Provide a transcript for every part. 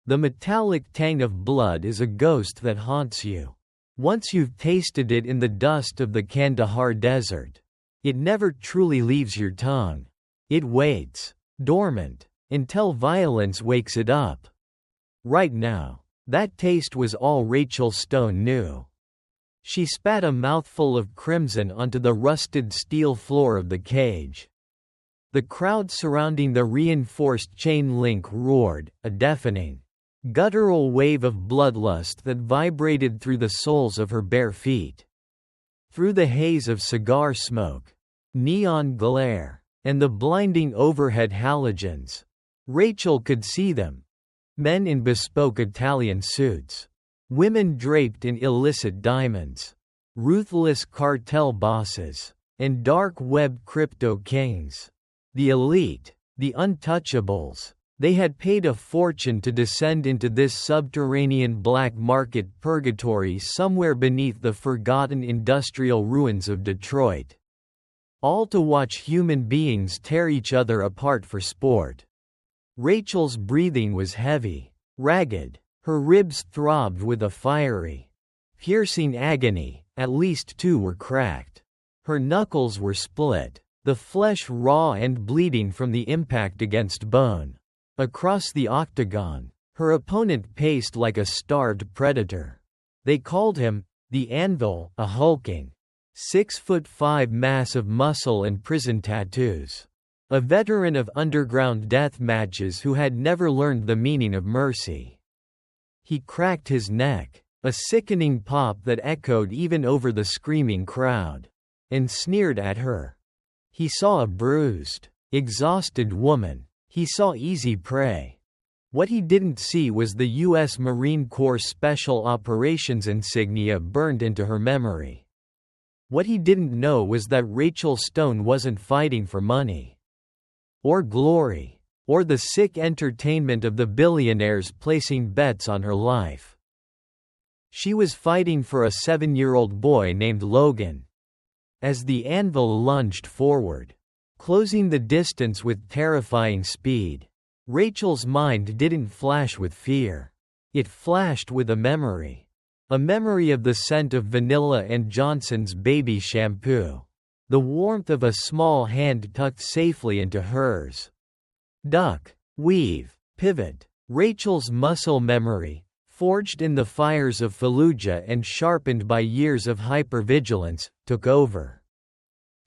The metallic tang of blood is a ghost that haunts you. Once you've tasted it in the dust of the Kandahar desert, it never truly leaves your tongue. It waits, dormant, until violence wakes it up. Right now, that taste was all Rachel Stone knew. She spat a mouthful of crimson onto the rusted steel floor of the cage. The crowd surrounding the reinforced chain link roared, a deafening, guttural wave of bloodlust that vibrated through the soles of her bare feet. Through the haze of cigar smoke, neon glare, and the blinding overhead halogens, Rachel could see them. Men in bespoke Italian suits. Women draped in illicit diamonds. Ruthless cartel bosses. And dark web crypto kings. The elite. The untouchables. They had paid a fortune to descend into this subterranean black market purgatory somewhere beneath the forgotten industrial ruins of Detroit. All to watch human beings tear each other apart for sport. Rachel's breathing was heavy, ragged. Her ribs throbbed with a fiery, piercing agony. At least 2 were cracked. Her knuckles were split, the flesh raw and bleeding from the impact against bone. Across the octagon, her opponent paced like a starved predator. They called him the Anvil, a hulking 6'5" mass of muscle and prison tattoos. A veteran of underground death matches who had never learned the meaning of mercy. He cracked his neck, a sickening pop that echoed even over the screaming crowd, and sneered at her. He saw a bruised, exhausted woman. He saw easy prey. What he didn't see was the U.S. Marine Corps Special Operations insignia burned into her memory. What he didn't know was that Rachel Stone wasn't fighting for money, or glory, or the sick entertainment of the billionaires placing bets on her life. She was fighting for a 7-year-old boy named Logan. As the anvil lunged forward, closing the distance with terrifying speed, Rachel's mind didn't flash with fear. It flashed with a memory of the scent of vanilla and Johnson's baby shampoo. The warmth of a small hand tucked safely into hers. Duck, weave, pivot. Rachel's muscle memory, forged in the fires of Fallujah and sharpened by years of hypervigilance, took over.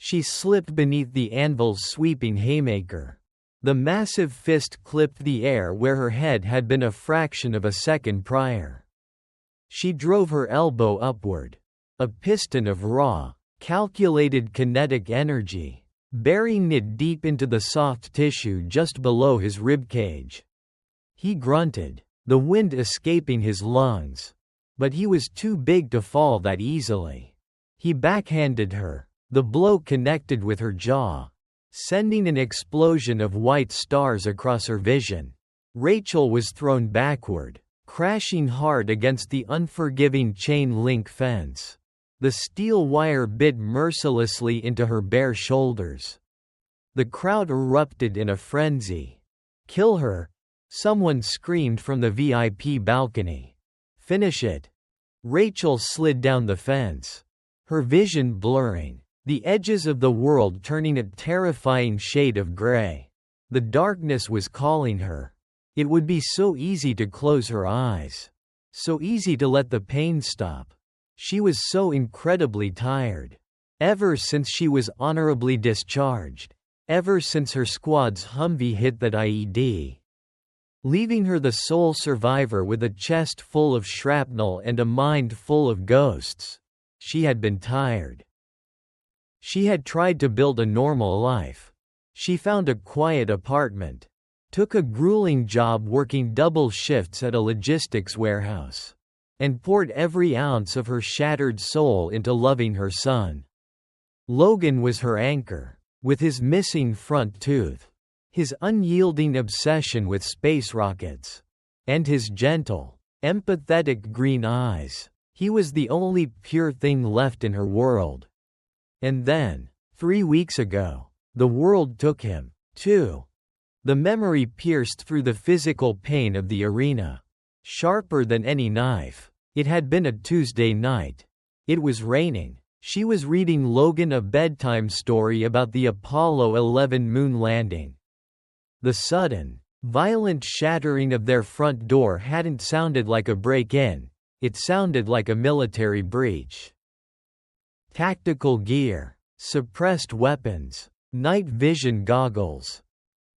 She slipped beneath the anvil's sweeping haymaker. The massive fist clipped the air where her head had been a fraction of a second prior. She drove her elbow upward. A piston of raw, calculated kinetic energy, burying it deep into the soft tissue just below his ribcage. He grunted, the wind escaping his lungs. But he was too big to fall that easily. He backhanded her. The blow connected with her jaw, sending an explosion of white stars across her vision. Rachel was thrown backward, crashing hard against the unforgiving chain-link fence. The steel wire bit mercilessly into her bare shoulders. The crowd erupted in a frenzy. "Kill her!" someone screamed from the VIP balcony. "Finish it!" Rachel slid down the fence, her vision blurring, the edges of the world turning a terrifying shade of gray. The darkness was calling her. It would be so easy to close her eyes. So easy to let the pain stop. She was so incredibly tired. Ever since she was honorably discharged. Ever since her squad's Humvee hit that IED. Leaving her the sole survivor with a chest full of shrapnel and a mind full of ghosts. She had been tired. She had tried to build a normal life. She found a quiet apartment, took a grueling job working double shifts at a logistics warehouse, and poured every ounce of her shattered soul into loving her son. Logan was her anchor, with his missing front tooth, his unyielding obsession with space rockets, and his gentle, empathetic green eyes. He was the only pure thing left in her world. And then, 3 weeks ago, the world took him, too. The memory pierced through the physical pain of the arena. sharper than any knife. It had been a Tuesday night. It was raining. She was reading Logan a bedtime story about the Apollo 11 moon landing. The sudden, violent shattering of their front door hadn't sounded like a break-in, it sounded like a military breach. Tactical gear, suppressed weapons, night vision goggles.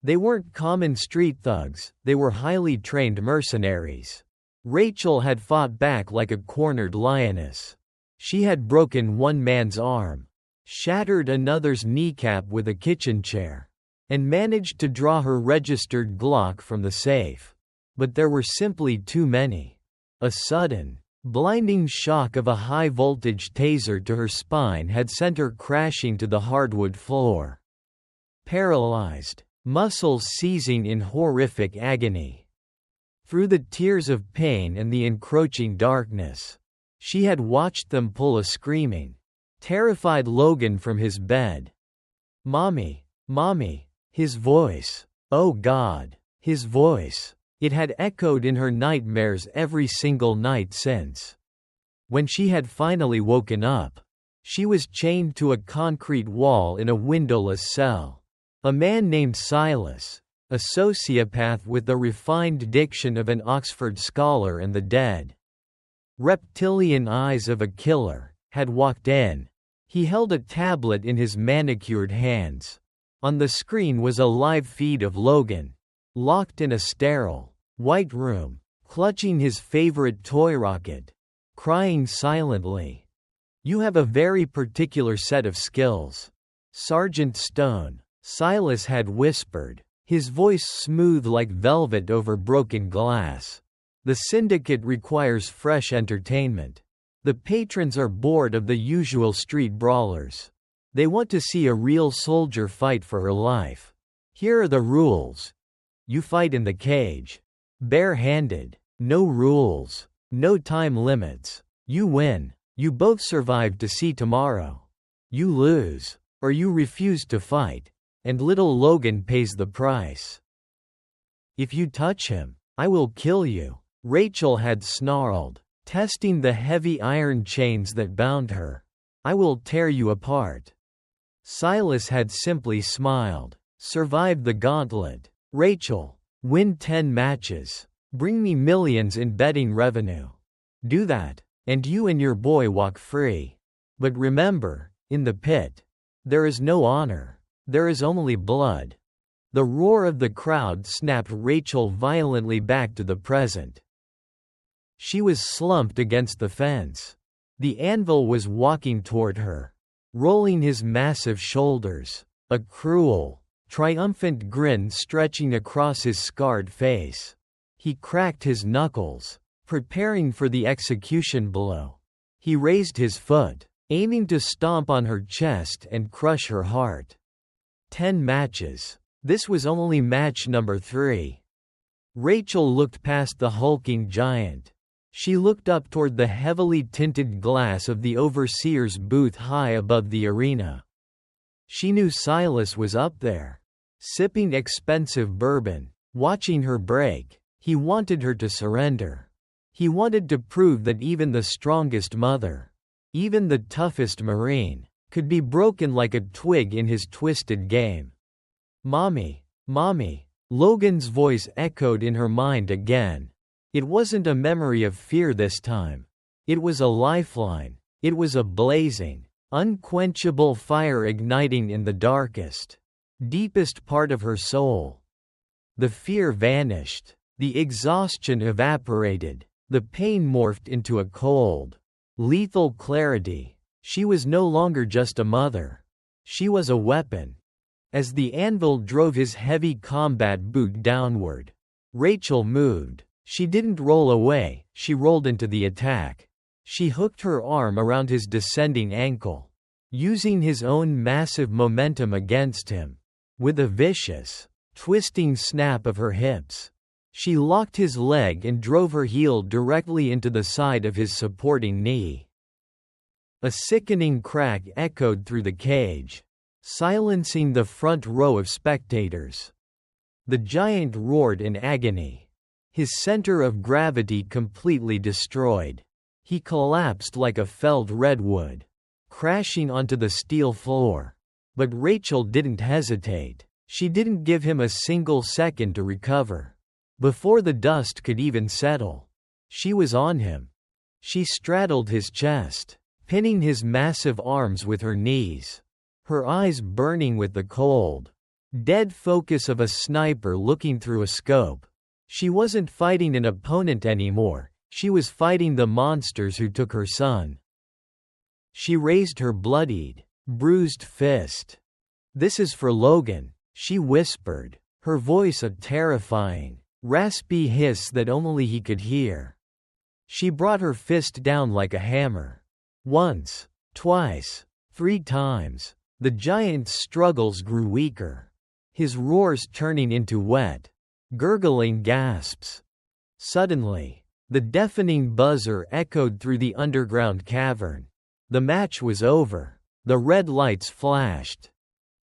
They weren't common street thugs, they were highly trained mercenaries. Rachel had fought back like a cornered lioness. She had broken one man's arm, shattered another's kneecap with a kitchen chair, and managed to draw her registered Glock from the safe. But there were simply too many. A sudden, blinding shock of a high-voltage taser to her spine had sent her crashing to the hardwood floor. Paralyzed, muscles seizing in horrific agony. Through the tears of pain and the encroaching darkness, she had watched them pull a screaming, terrified Logan from his bed. "Mommy, Mommy," his voice. Oh God, his voice. It had echoed in her nightmares every single night since. When she had finally woken up, she was chained to a concrete wall in a windowless cell. A man named Silas, a sociopath with the refined diction of an Oxford scholar and the dead, reptilian eyes of a killer, had walked in. He held a tablet in his manicured hands. On the screen was a live feed of Logan, locked in a sterile, white room, clutching his favorite toy rocket, crying silently. "You have a very particular set of skills, Sergeant Stone," Silas had whispered, his voice smooth like velvet over broken glass. "The syndicate requires fresh entertainment. The patrons are bored of the usual street brawlers. They want to see a real soldier fight for her life. Here are the rules. You fight in the cage. Bare-handed. No rules. No time limits. You win. You both survive to see tomorrow. You lose. Or you refuse to fight. And little Logan pays the price. If you touch him, I will kill you," Rachel had snarled, testing the heavy iron chains that bound her. "I will tear you apart." Silas had simply smiled. "Survive the gauntlet, Rachel. Win 10 matches. Bring me millions in betting revenue. Do that, and you and your boy walk free. But remember, in the pit, there is no honor. There is only blood." The roar of the crowd snapped Rachel violently back to the present. She was slumped against the fence. The anvil was walking toward her, rolling his massive shoulders, a cruel, triumphant grin stretching across his scarred face. He cracked his knuckles, preparing for the execution blow. He raised his foot, aiming to stomp on her chest and crush her heart. 10 matches. This was only match number 3. Rachel looked past the hulking giant. She looked up toward the heavily tinted glass of the overseer's booth high above the arena. She knew Silas was up there, sipping expensive bourbon, watching her break. He wanted her to surrender. He wanted to prove that even the strongest mother, even the toughest Marine, could be broken like a twig in his twisted game. "Mommy, Mommy," Logan's voice echoed in her mind again. It wasn't a memory of fear this time. It was a lifeline. It was a blazing, unquenchable fire igniting in the darkest, deepest part of her soul. The fear vanished. The exhaustion evaporated. The pain morphed into a cold, lethal clarity. She was no longer just a mother. She was a weapon. As the anvil drove his heavy combat boot downward, Rachel moved. She didn't roll away, she rolled into the attack. She hooked her arm around his descending ankle, using his own massive momentum against him. With a vicious, twisting snap of her hips, she locked his leg and drove her heel directly into the side of his supporting knee. A sickening crack echoed through the cage, silencing the front row of spectators. The giant roared in agony. his center of gravity completely destroyed. He collapsed like a felled redwood, crashing onto the steel floor. But Rachel didn't hesitate. She didn't give him a single second to recover. Before the dust could even settle, she was on him. She straddled his chest, pinning his massive arms with her knees, her eyes burning with the cold, dead focus of a sniper looking through a scope. She wasn't fighting an opponent anymore, she was fighting the monsters who took her son. She raised her bloodied, bruised fist. "This is for Logan," she whispered, her voice a terrifying, raspy hiss that only he could hear. She brought her fist down like a hammer. Once, twice, 3 times. The giant's struggles grew weaker, his roars turning into wet, gurgling gasps. Suddenly, the deafening buzzer echoed through the underground cavern. The match was over. The red lights flashed.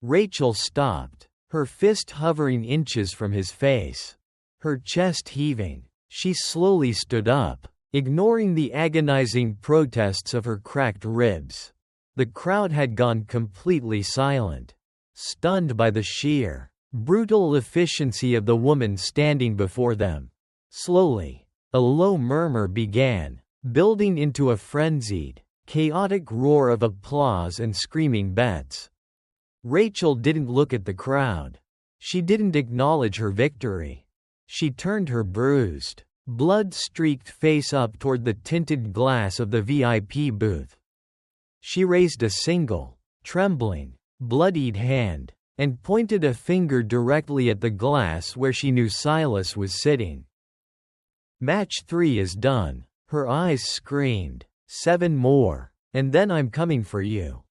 Rachel stopped, her fist hovering inches from his face, her chest heaving. She slowly stood up, ignoring the agonizing protests of her cracked ribs. The crowd had gone completely silent, stunned by the sheer, brutal efficiency of the woman standing before them. Slowly, a low murmur began, building into a frenzied, chaotic roar of applause and screaming bets. Rachel didn't look at the crowd. She didn't acknowledge her victory. She turned her bruised, blood-streaked face up toward the tinted glass of the VIP booth. She raised a single, trembling, bloodied hand, and pointed a finger directly at the glass where she knew Silas was sitting. "Match 3 is done," her eyes screamed. 7 more, and then I'm coming for you.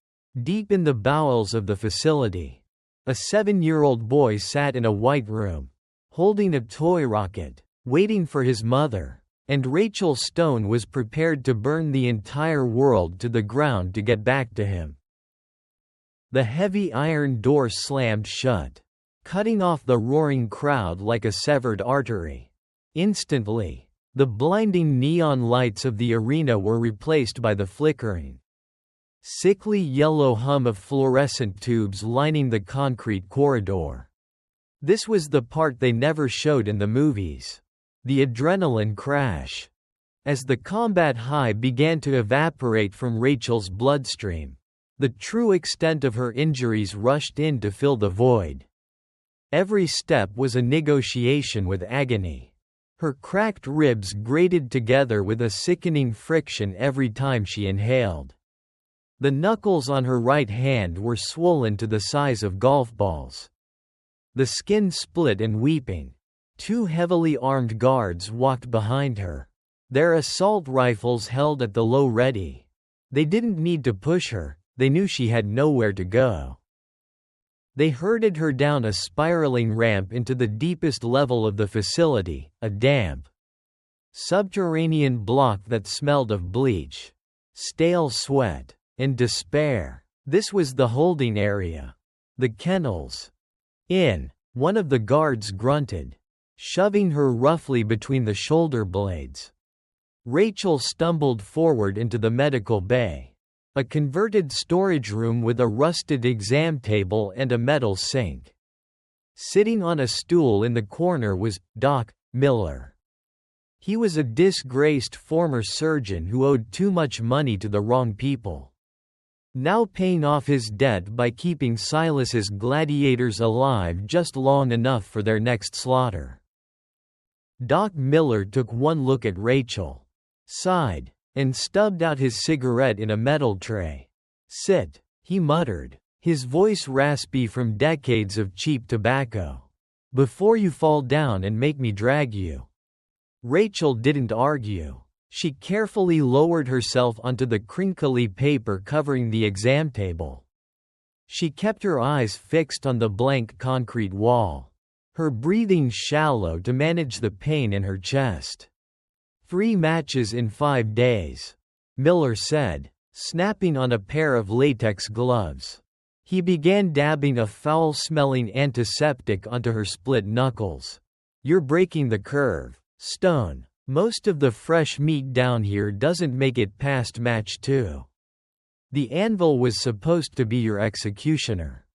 Deep in the bowels of the facility, a 7-year-old boy sat in a white room, holding a toy rocket, waiting for his mother, and Rachel Stone was prepared to burn the entire world to the ground to get back to him. The heavy iron door slammed shut, cutting off the roaring crowd like a severed artery. Instantly, the blinding neon lights of the arena were replaced by the flickering, sickly yellow hum of fluorescent tubes lining the concrete corridor. This was the part they never showed in the movies. The adrenaline crash. As the combat high began to evaporate from Rachel's bloodstream, the true extent of her injuries rushed in to fill the void. Every step was a negotiation with agony. Her cracked ribs grated together with a sickening friction every time she inhaled. The knuckles on her right hand were swollen to the size of golf balls. The skin split and weeping. 2 heavily armed guards walked behind her, their assault rifles held at the low ready. They didn't need to push her, they knew she had nowhere to go. They herded her down a spiraling ramp into the deepest level of the facility, a damp, subterranean block that smelled of bleach, stale sweat, and despair. This was the holding area. The kennels. In. One of the guards grunted, shoving her roughly between the shoulder blades. Rachel stumbled forward into the medical bay. A converted storage room with a rusted exam table and a metal sink. Sitting on a stool in the corner was Doc Miller. He was a disgraced former surgeon who owed too much money to the wrong people, now paying off his debt by keeping Silas's gladiators alive just long enough for their next slaughter. Doc Miller took one look at Rachel, sighed, and stubbed out his cigarette in a metal tray. "Sit," he muttered, his voice raspy from decades of cheap tobacco. "Before you fall down and make me drag you." Rachel didn't argue. She carefully lowered herself onto the crinkly paper covering the exam table. She kept her eyes fixed on the blank concrete wall, her breathing shallow to manage the pain in her chest. 3 matches in 5 days, Miller said, snapping on a pair of latex gloves. He began dabbing a foul-smelling antiseptic onto her split knuckles. "You're breaking the curve," Stone. Most of the fresh meat down here doesn't make it past match 2. The anvil was supposed to be your executioner.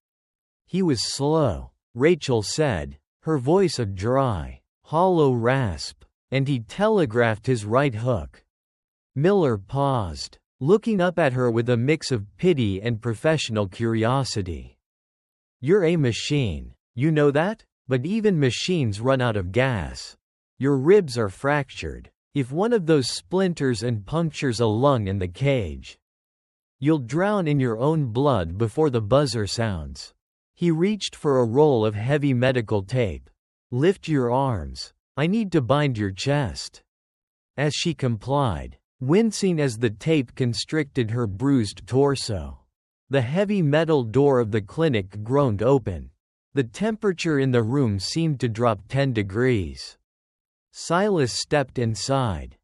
He was slow, Rachel said, her voice a dry, hollow rasp, and he telegraphed his right hook. Miller paused, looking up at her with a mix of pity and professional curiosity. You're a machine, you know that? But even machines run out of gas. Your ribs are fractured. If one of those splinters and punctures a lung in the cage, you'll drown in your own blood before the buzzer sounds. He reached for a roll of heavy medical tape. Lift your arms. I need to bind your chest. As she complied, wincing as the tape constricted her bruised torso, the heavy metal door of the clinic groaned open. The temperature in the room seemed to drop 10 degrees. Silas stepped inside.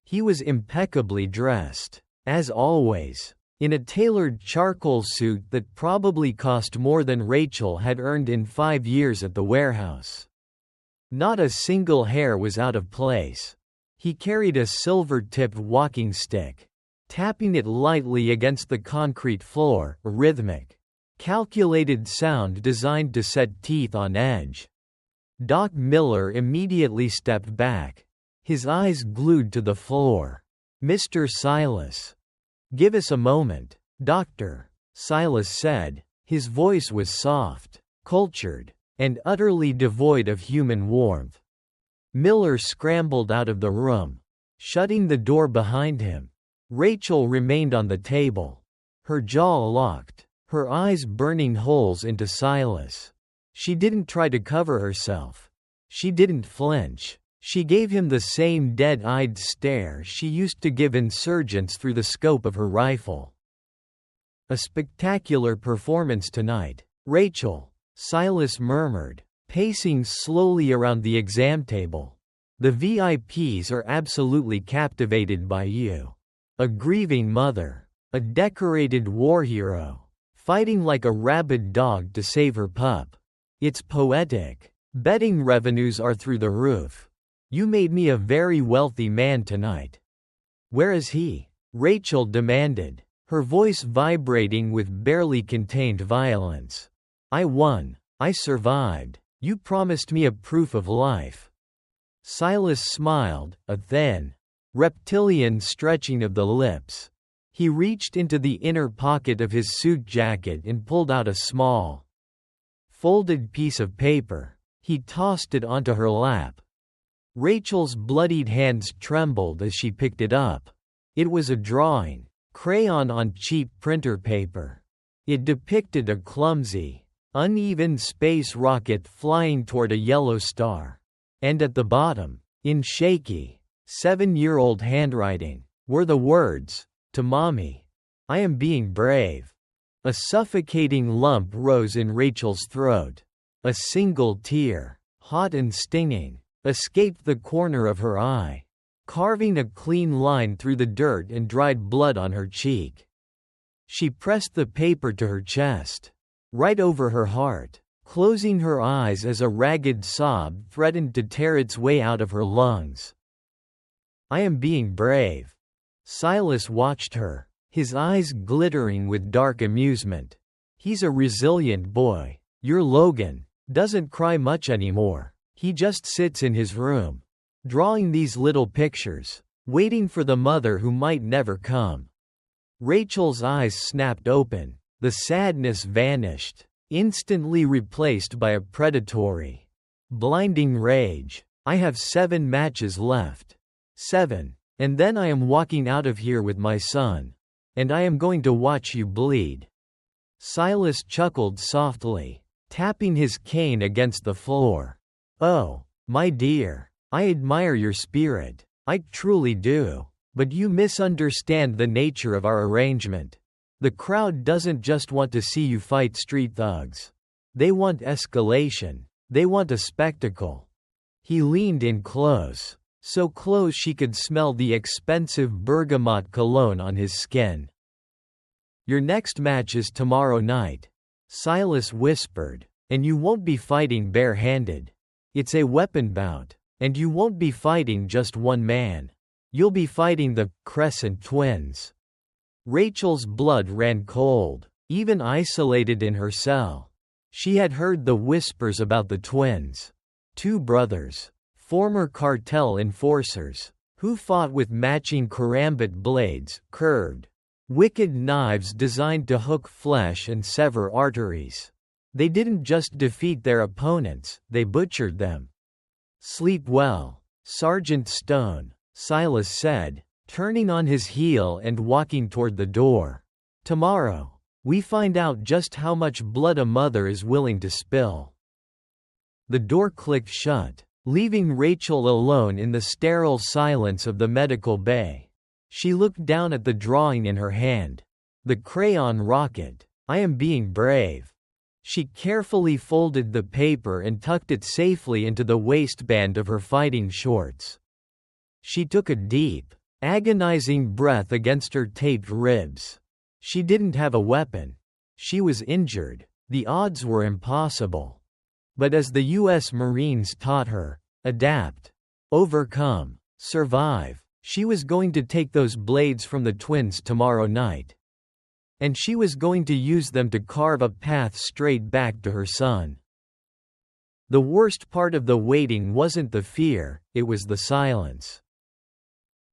He was impeccably dressed, as always, in a tailored charcoal suit that probably cost more than Rachel had earned in 5 years at the warehouse. Not a single hair was out of place. He carried a silver-tipped walking stick, tapping it lightly against the concrete floor, a rhythmic, calculated sound designed to set teeth on edge. Doc Miller immediately stepped back, his eyes glued to the floor. Mr. Silas. Give us a moment, doctor, Silas said. His voice was soft, cultured, and utterly devoid of human warmth. Miller scrambled out of the room, shutting the door behind him. Rachel remained on the table, her jaw locked, her eyes burning holes into Silas. She didn't try to cover herself. She didn't flinch. She gave him the same dead-eyed stare she used to give insurgents through the scope of her rifle. A spectacular performance tonight, Rachel, Silas murmured, pacing slowly around the exam table. The VIPs are absolutely captivated by you. A grieving mother, a decorated war hero, fighting like a rabid dog to save her pup. It's poetic. Betting revenues are through the roof. You made me a very wealthy man tonight. Where is he? Rachel demanded, her voice vibrating with barely contained violence. I won. I survived. You promised me a proof of life. Silas smiled, a thin, reptilian stretching of the lips. He reached into the inner pocket of his suit jacket and pulled out a small, folded piece of paper. He tossed it onto her lap. Rachel's bloodied hands trembled as she picked it up. It was a drawing, crayon on cheap printer paper. It depicted a clumsy, uneven space rocket flying toward a yellow star. And at the bottom, in shaky, 7-year-old handwriting, were the words, "To Mommy. I am being brave." A suffocating lump rose in Rachel's throat. A single tear, hot and stinging, escaped the corner of her eye, carving a clean line through the dirt and dried blood on her cheek. She pressed the paper to her chest, right over her heart, closing her eyes as a ragged sob threatened to tear its way out of her lungs. I am being brave. Silas watched her, his eyes glittering with dark amusement. He's a resilient boy. Your Logan doesn't cry much anymore. He just sits in his room, drawing these little pictures, waiting for the mother who might never come. Rachel's eyes snapped open. The sadness vanished, instantly replaced by a predatory, blinding rage. I have 7 matches left. 7. And then I am walking out of here with my son. And I am going to watch you bleed. Silas chuckled softly, tapping his cane against the floor. Oh, my dear, I admire your spirit. I truly do. But you misunderstand the nature of our arrangement. The crowd doesn't just want to see you fight street thugs. They want escalation. They want a spectacle. He leaned in close, so close she could smell the expensive bergamot cologne on his skin. Your next match is tomorrow night, Silas whispered, and you won't be fighting bare-handed. It's a weapon bout. And you won't be fighting just one man. You'll be fighting the Crescent Twins. Rachel's blood ran cold, even isolated in her cell. She had heard the whispers about the twins. Two brothers, former cartel enforcers, who fought with matching karambit blades, curved, wicked knives designed to hook flesh and sever arteries. They didn't just defeat their opponents, they butchered them. "Sleep well, Sergeant Stone," Silas said, turning on his heel and walking toward the door. "Tomorrow, we find out just how much blood a mother is willing to spill." The door clicked shut, leaving Rachel alone in the sterile silence of the medical bay. She looked down at the drawing in her hand. The crayon rocket. "I am being brave." She carefully folded the paper and tucked it safely into the waistband of her fighting shorts. She took a deep, agonizing breath against her taped ribs. She didn't have a weapon. She was injured. The odds were impossible. But as the U.S. Marines taught her, adapt, overcome, survive. She was going to take those blades from the twins tomorrow night. And she was going to use them to carve a path straight back to her son. The worst part of the waiting wasn't the fear, it was the silence.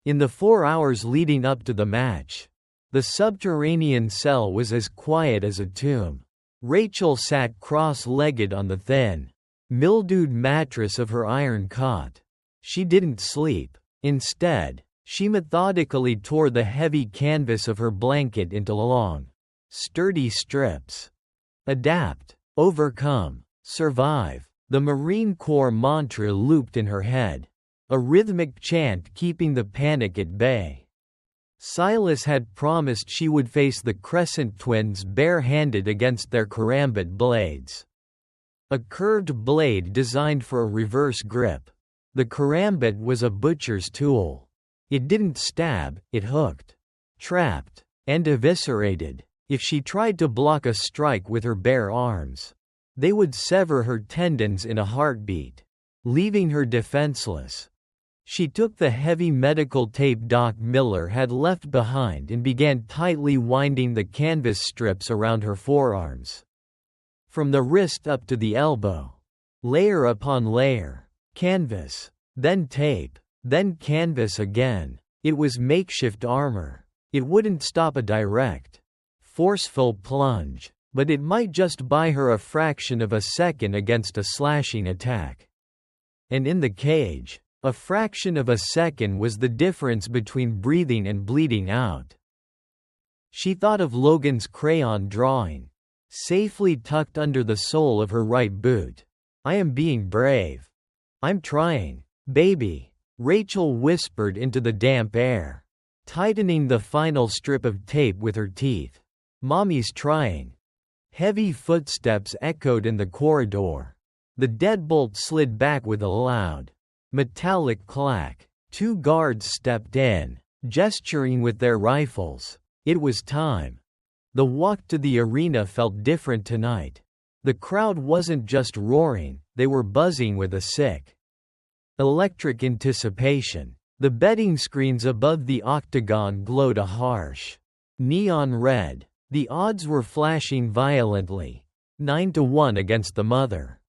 In the 4 hours leading up to the match, the subterranean cell was as quiet as a tomb. Rachel sat cross-legged on the thin, mildewed mattress of her iron cot. She didn't sleep. Instead, she methodically tore the heavy canvas of her blanket into long, sturdy strips. Adapt, overcome, survive. The Marine Corps mantra looped in her head, a rhythmic chant keeping the panic at bay. Silas had promised she would face the Crescent Twins bare-handed against their karambit blades. A curved blade designed for a reverse grip. The karambit was a butcher's tool. It didn't stab, it hooked, trapped, and eviscerated. If she tried to block a strike with her bare arms, they would sever her tendons in a heartbeat, leaving her defenseless. She took the heavy medical tape Doc Miller had left behind and began tightly winding the canvas strips around her forearms. From the wrist up to the elbow, layer upon layer, canvas, then tape, then canvas again. It was makeshift armor. It wouldn't stop a direct, forceful plunge, but it might just buy her a fraction of a second against a slashing attack. And in the cage, a fraction of a second was the difference between breathing and bleeding out. She thought of Logan's crayon drawing, safely tucked under the sole of her right boot. "I am being brave. I'm trying, baby," Rachel whispered into the damp air, tightening the final strip of tape with her teeth. "Mommy's trying." Heavy footsteps echoed in the corridor. The deadbolt slid back with a loud, metallic clack. 2 guards stepped in, gesturing with their rifles. It was time. The walk to the arena felt different tonight. The crowd wasn't just roaring, they were buzzing with a sick, electric anticipation. The betting screens above the octagon glowed a harsh, neon red. The odds were flashing violently, 9-1 against the mother.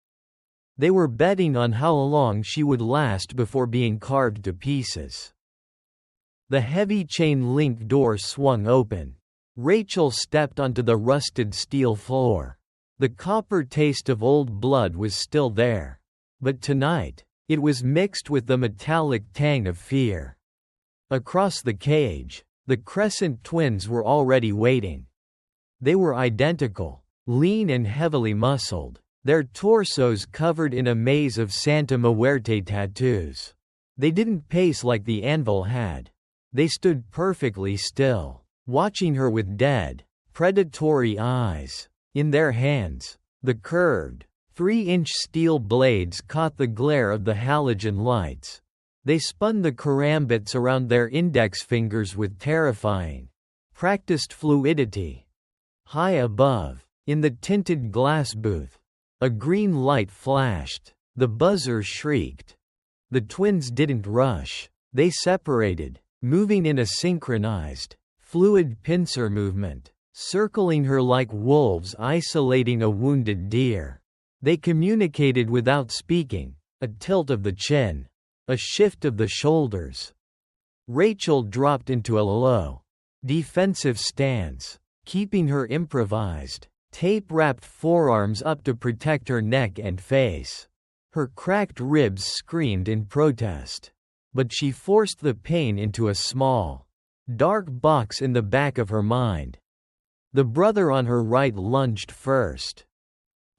They were betting on how long she would last before being carved to pieces. The heavy chain-link door swung open. Rachel stepped onto the rusted steel floor. The copper taste of old blood was still there. But tonight, it was mixed with the metallic tang of fear. Across the cage, the Crescent Twins were already waiting. They were identical, lean and heavily muscled, their torsos covered in a maze of Santa Muerte tattoos. They didn't pace like the Anvil had. They stood perfectly still, watching her with dead, predatory eyes. In their hands, the curved, 3-inch steel blades caught the glare of the halogen lights. They spun the karambits around their index fingers with terrifying, practiced fluidity. High above, in the tinted glass booth, a green light flashed. The buzzer shrieked. The twins didn't rush. They separated, moving in a synchronized, fluid pincer movement, circling her like wolves isolating a wounded deer. They communicated without speaking, a tilt of the chin, a shift of the shoulders. Rachel dropped into a low, defensive stance, keeping her improvised, tape-wrapped forearms up to protect her neck and face. Her cracked ribs screamed in protest. But she forced the pain into a small, dark box in the back of her mind. The brother on her right lunged first.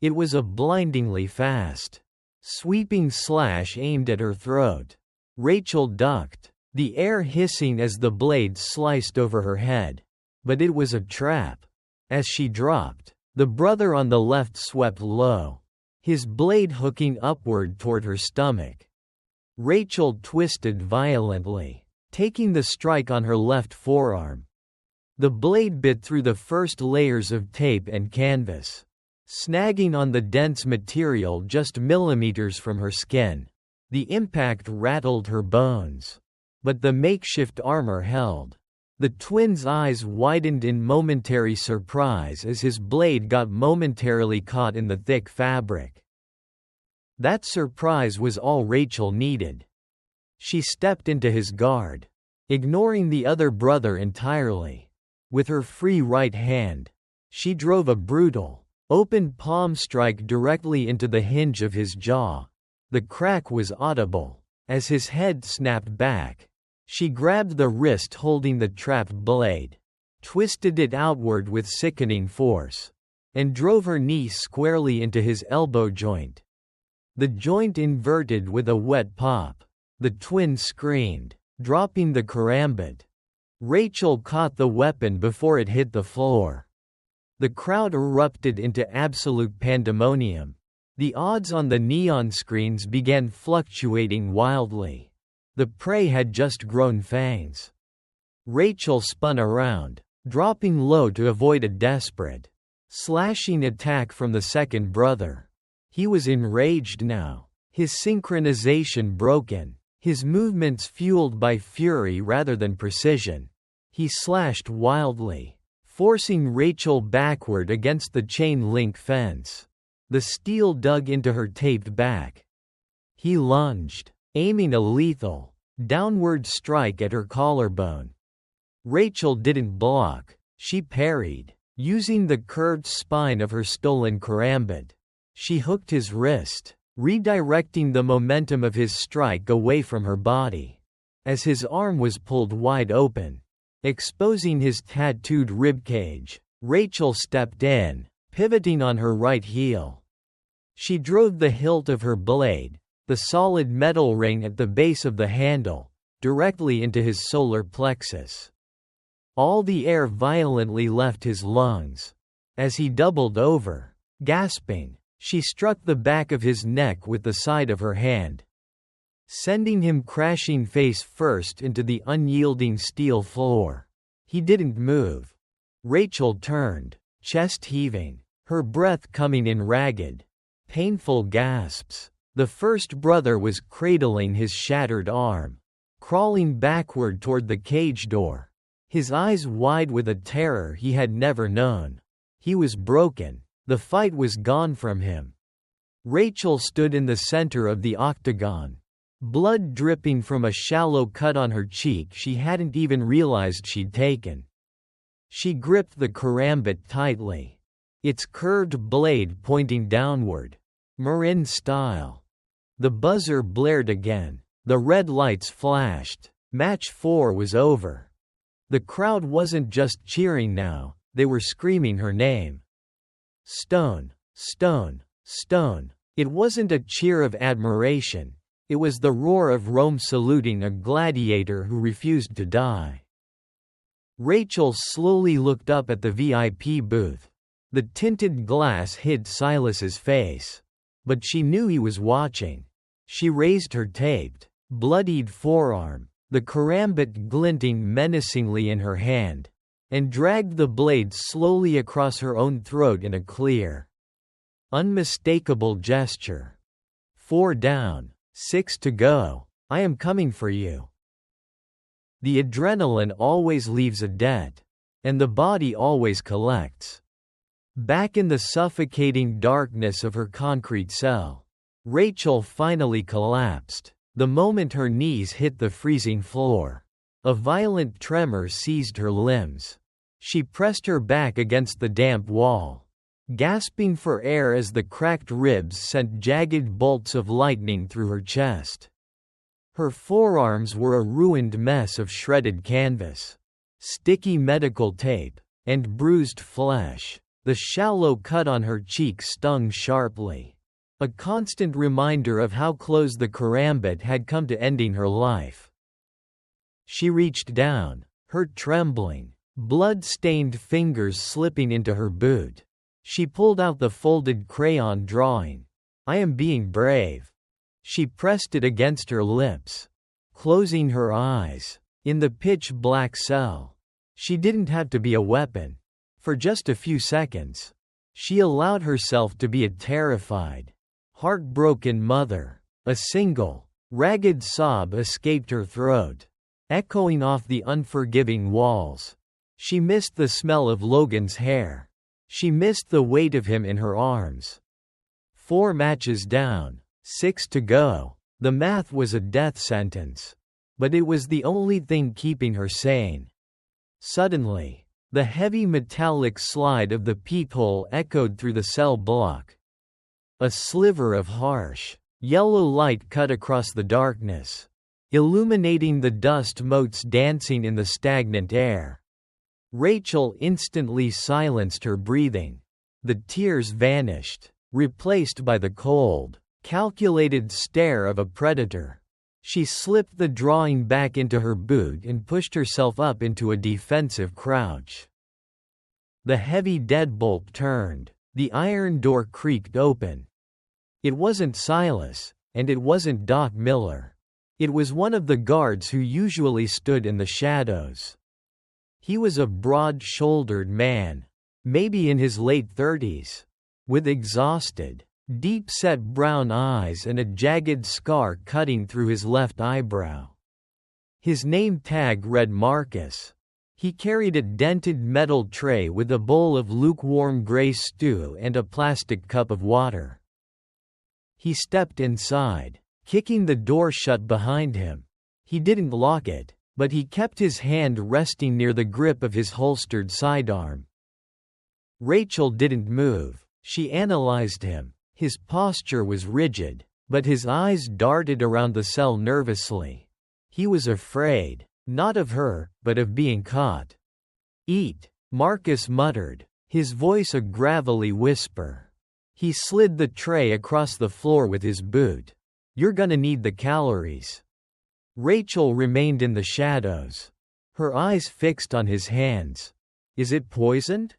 It was a blindingly fast, sweeping slash aimed at her throat. Rachel ducked, the air hissing as the blade sliced over her head. But it was a trap. As she dropped, the brother on the left swept low, his blade hooking upward toward her stomach. Rachel twisted violently, taking the strike on her left forearm. The blade bit through the first layers of tape and canvas, snagging on the dense material just millimeters from her skin. The impact rattled her bones. But the makeshift armor held. The twins' eyes widened in momentary surprise as his blade got momentarily caught in the thick fabric. That surprise was all Rachel needed. She stepped into his guard, ignoring the other brother entirely. With her free right hand, she drove a brutal, open palm strike directly into the hinge of his jaw. The crack was audible. As his head snapped back, she grabbed the wrist holding the trapped blade, twisted it outward with sickening force, and drove her knee squarely into his elbow joint. The joint inverted with a wet pop. The twin screamed, dropping the karambit. Rachel caught the weapon before it hit the floor. The crowd erupted into absolute pandemonium. The odds on the neon screens began fluctuating wildly. The prey had just grown fangs. Rachel spun around, dropping low to avoid a desperate, slashing attack from the second brother. He was enraged now, his synchronization broken, his movements fueled by fury rather than precision. He slashed wildly, forcing Rachel backward against the chain-link fence. The steel dug into her taped back. He lunged, aiming a lethal, downward strike at her collarbone. Rachel didn't block, she parried, using the curved spine of her stolen karambit. She hooked his wrist, redirecting the momentum of his strike away from her body. As his arm was pulled wide open, exposing his tattooed ribcage, Rachel stepped in, pivoting on her right heel. She drove the hilt of her blade, the solid metal ring at the base of the handle, directly into his solar plexus. All the air violently left his lungs. As he doubled over, gasping, she struck the back of his neck with the side of her hand, sending him crashing face first into the unyielding steel floor. He didn't move. Rachel turned, chest heaving, her breath coming in ragged, painful gasps. The first brother was cradling his shattered arm, crawling backward toward the cage door, his eyes wide with a terror he had never known. He was broken. The fight was gone from him. Rachel stood in the center of the octagon, blood dripping from a shallow cut on her cheek she hadn't even realized she'd taken. She gripped the karambit tightly, its curved blade pointing downward, Marin style. The buzzer blared again. The red lights flashed. Match 4 was over. The crowd wasn't just cheering now, they were screaming her name. Stone, Stone, Stone. It wasn't a cheer of admiration, it was the roar of Rome saluting a gladiator who refused to die. Rachel slowly looked up at the VIP booth. The tinted glass hid Silas's face, but she knew he was watching. She raised her taped, bloodied forearm, the karambit glinting menacingly in her hand, and dragged the blade slowly across her own throat in a clear, unmistakable gesture. 4 down. 6 to go. I am coming for you. The adrenaline always leaves a debt, and the body always collects. Back in the suffocating darkness of her concrete cell, Rachel finally collapsed. The moment her knees hit the freezing floor, a violent tremor seized her limbs. She pressed her back against the damp wall, gasping for air as the cracked ribs sent jagged bolts of lightning through her chest. Her forearms were a ruined mess of shredded canvas, sticky medical tape, and bruised flesh. The shallow cut on her cheek stung sharply, a constant reminder of how close the karambit had come to ending her life. She reached down, her trembling, blood-stained fingers slipping into her boot. She pulled out the folded crayon drawing. I am being brave. She pressed it against her lips, closing her eyes. In the pitch-black cell, she didn't have to be a weapon. For just a few seconds, she allowed herself to be a terrified, heartbroken mother. A single, ragged sob escaped her throat, echoing off the unforgiving walls. She missed the smell of Logan's hair. She missed the weight of him in her arms. 4 matches down, 6 to go. The math was a death sentence, but it was the only thing keeping her sane. Suddenly, the heavy metallic slide of the peephole echoed through the cell block. A sliver of harsh, yellow light cut across the darkness, illuminating the dust motes dancing in the stagnant air. Rachel instantly silenced her breathing. The tears vanished, replaced by the cold, calculated stare of a predator. She slipped the drawing back into her boot and pushed herself up into a defensive crouch. The heavy deadbolt turned. The iron door creaked open. It wasn't Silas, and it wasn't Doc Miller. It was one of the guards who usually stood in the shadows. He was a broad-shouldered man, maybe in his late 30s, with exhausted, deep-set brown eyes and a jagged scar cutting through his left eyebrow. His name tag read Marcus. He carried a dented metal tray with a bowl of lukewarm gray stew and a plastic cup of water. He stepped inside, kicking the door shut behind him. He didn't lock it, but he kept his hand resting near the grip of his holstered sidearm. Rachel didn't move. She analyzed him. His posture was rigid, but his eyes darted around the cell nervously. He was afraid, not of her, but of being caught. "Eat," Marcus muttered, his voice a gravelly whisper. He slid the tray across the floor with his boot. "You're gonna need the calories." Rachel remained in the shadows, her eyes fixed on his hands. "Is it poisoned?"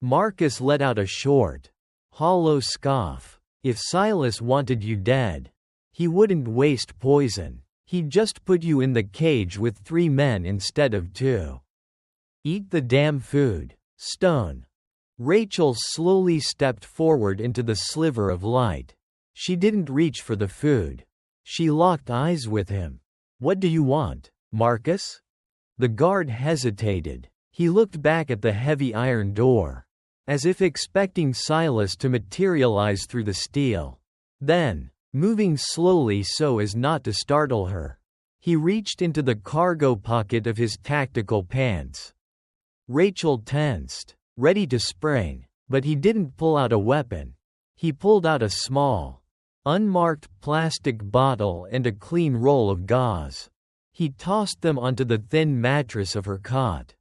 Marcus let out a short, hollow scoff. "If Silas wanted you dead, he wouldn't waste poison. He'd just put you in the cage with 3 men instead of 2. Eat the damn food, Stone." Rachel slowly stepped forward into the sliver of light. She didn't reach for the food. She locked eyes with him. "What do you want, Marcus?" The guard hesitated. He looked back at the heavy iron door, as if expecting Silas to materialize through the steel. Then, moving slowly so as not to startle her, he reached into the cargo pocket of his tactical pants. Rachel tensed, ready to spring, but he didn't pull out a weapon. He pulled out a small, unmarked plastic bottle and a clean roll of gauze. He tossed them onto the thin mattress of her cot.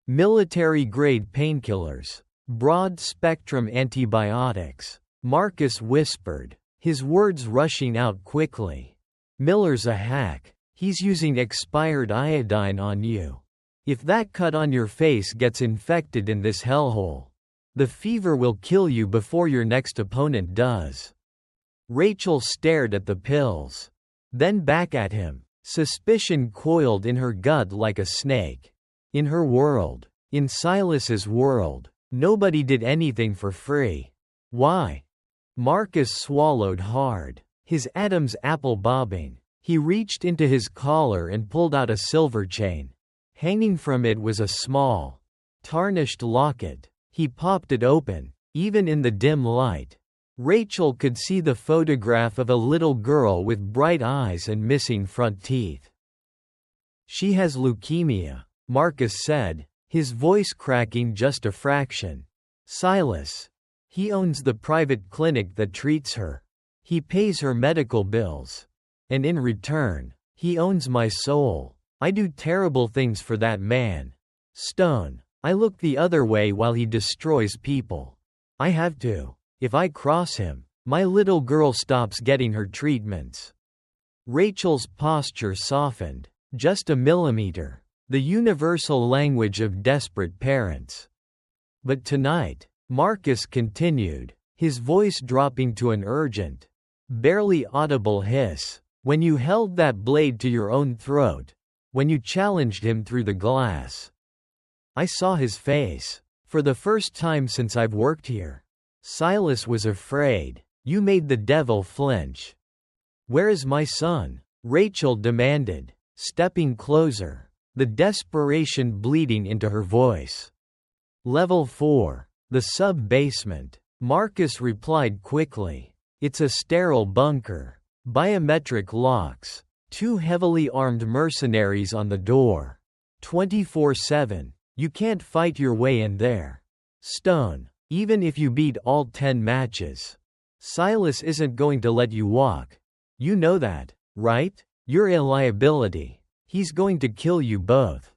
"Military-grade painkillers. Broad-spectrum antibiotics," Marcus whispered, his words rushing out quickly. "Miller's a hack. He's using expired iodine on you. If that cut on your face gets infected in this hellhole, the fever will kill you before your next opponent does." Rachel stared at the pills, then back at him. Suspicion coiled in her gut like a snake. In her world, in Silas's world, nobody did anything for free. Why? Marcus swallowed hard. his Adam's apple bobbing. He reached into his collar and pulled out a silver chain. Hanging from it was a small, tarnished locket. He popped it open. Even in the dim light, Rachel could see the photograph of a little girl with bright eyes and missing front teeth. "She has leukemia," Marcus said, his voice cracking just a fraction. "Silas. He owns the private clinic that treats her. He pays her medical bills. And in return, he owns my soul. I do terrible things for that man. Stone. I look the other way while he destroys people. I have to. If I cross him, my little girl stops getting her treatments." Rachel's posture softened, just a millimeter, the universal language of desperate parents. "But tonight," Marcus continued, his voice dropping to an urgent, barely audible hiss, "when you held that blade to your own throat, when you challenged him through the glass, I saw his face. For the first time since I've worked here. Silas was afraid. You made the devil flinch." "Where is my son?" Rachel demanded, stepping closer, the desperation bleeding into her voice. "Level 4, the sub-basement," Marcus replied quickly. "It's a sterile bunker. Biometric locks. 2 heavily armed mercenaries on the door. 24/7. You can't fight your way in there. Stone. Even if you beat all 10 matches. Silas isn't going to let you walk. You know that, right? You're a liability. He's going to kill you both."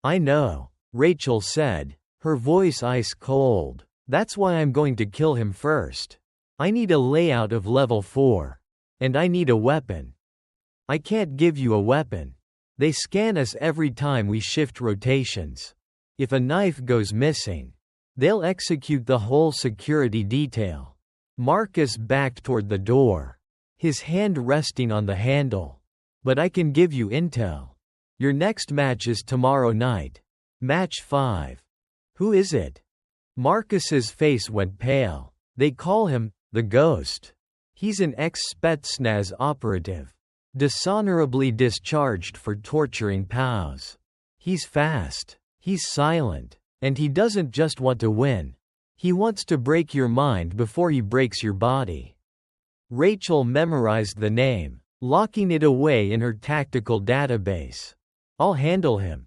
"I know," Rachel said, her voice ice cold. "That's why I'm going to kill him first. I need a layout of level 4. And I need a weapon." "I can't give you a weapon. They scan us every time we shift rotations. If a knife goes missing, they'll execute the whole security detail." Marcus backed toward the door, his hand resting on the handle. "But I can give you intel. Your next match is tomorrow night. Match 5. "Who is it?" Marcus's face went pale. "They call him the Ghost. He's an ex-Spetsnaz operative. Dishonorably discharged for torturing POWs. He's fast. He's silent. And he doesn't just want to win. He wants to break your mind before he breaks your body." Rachel memorized the name, locking it away in her tactical database. "I'll handle him."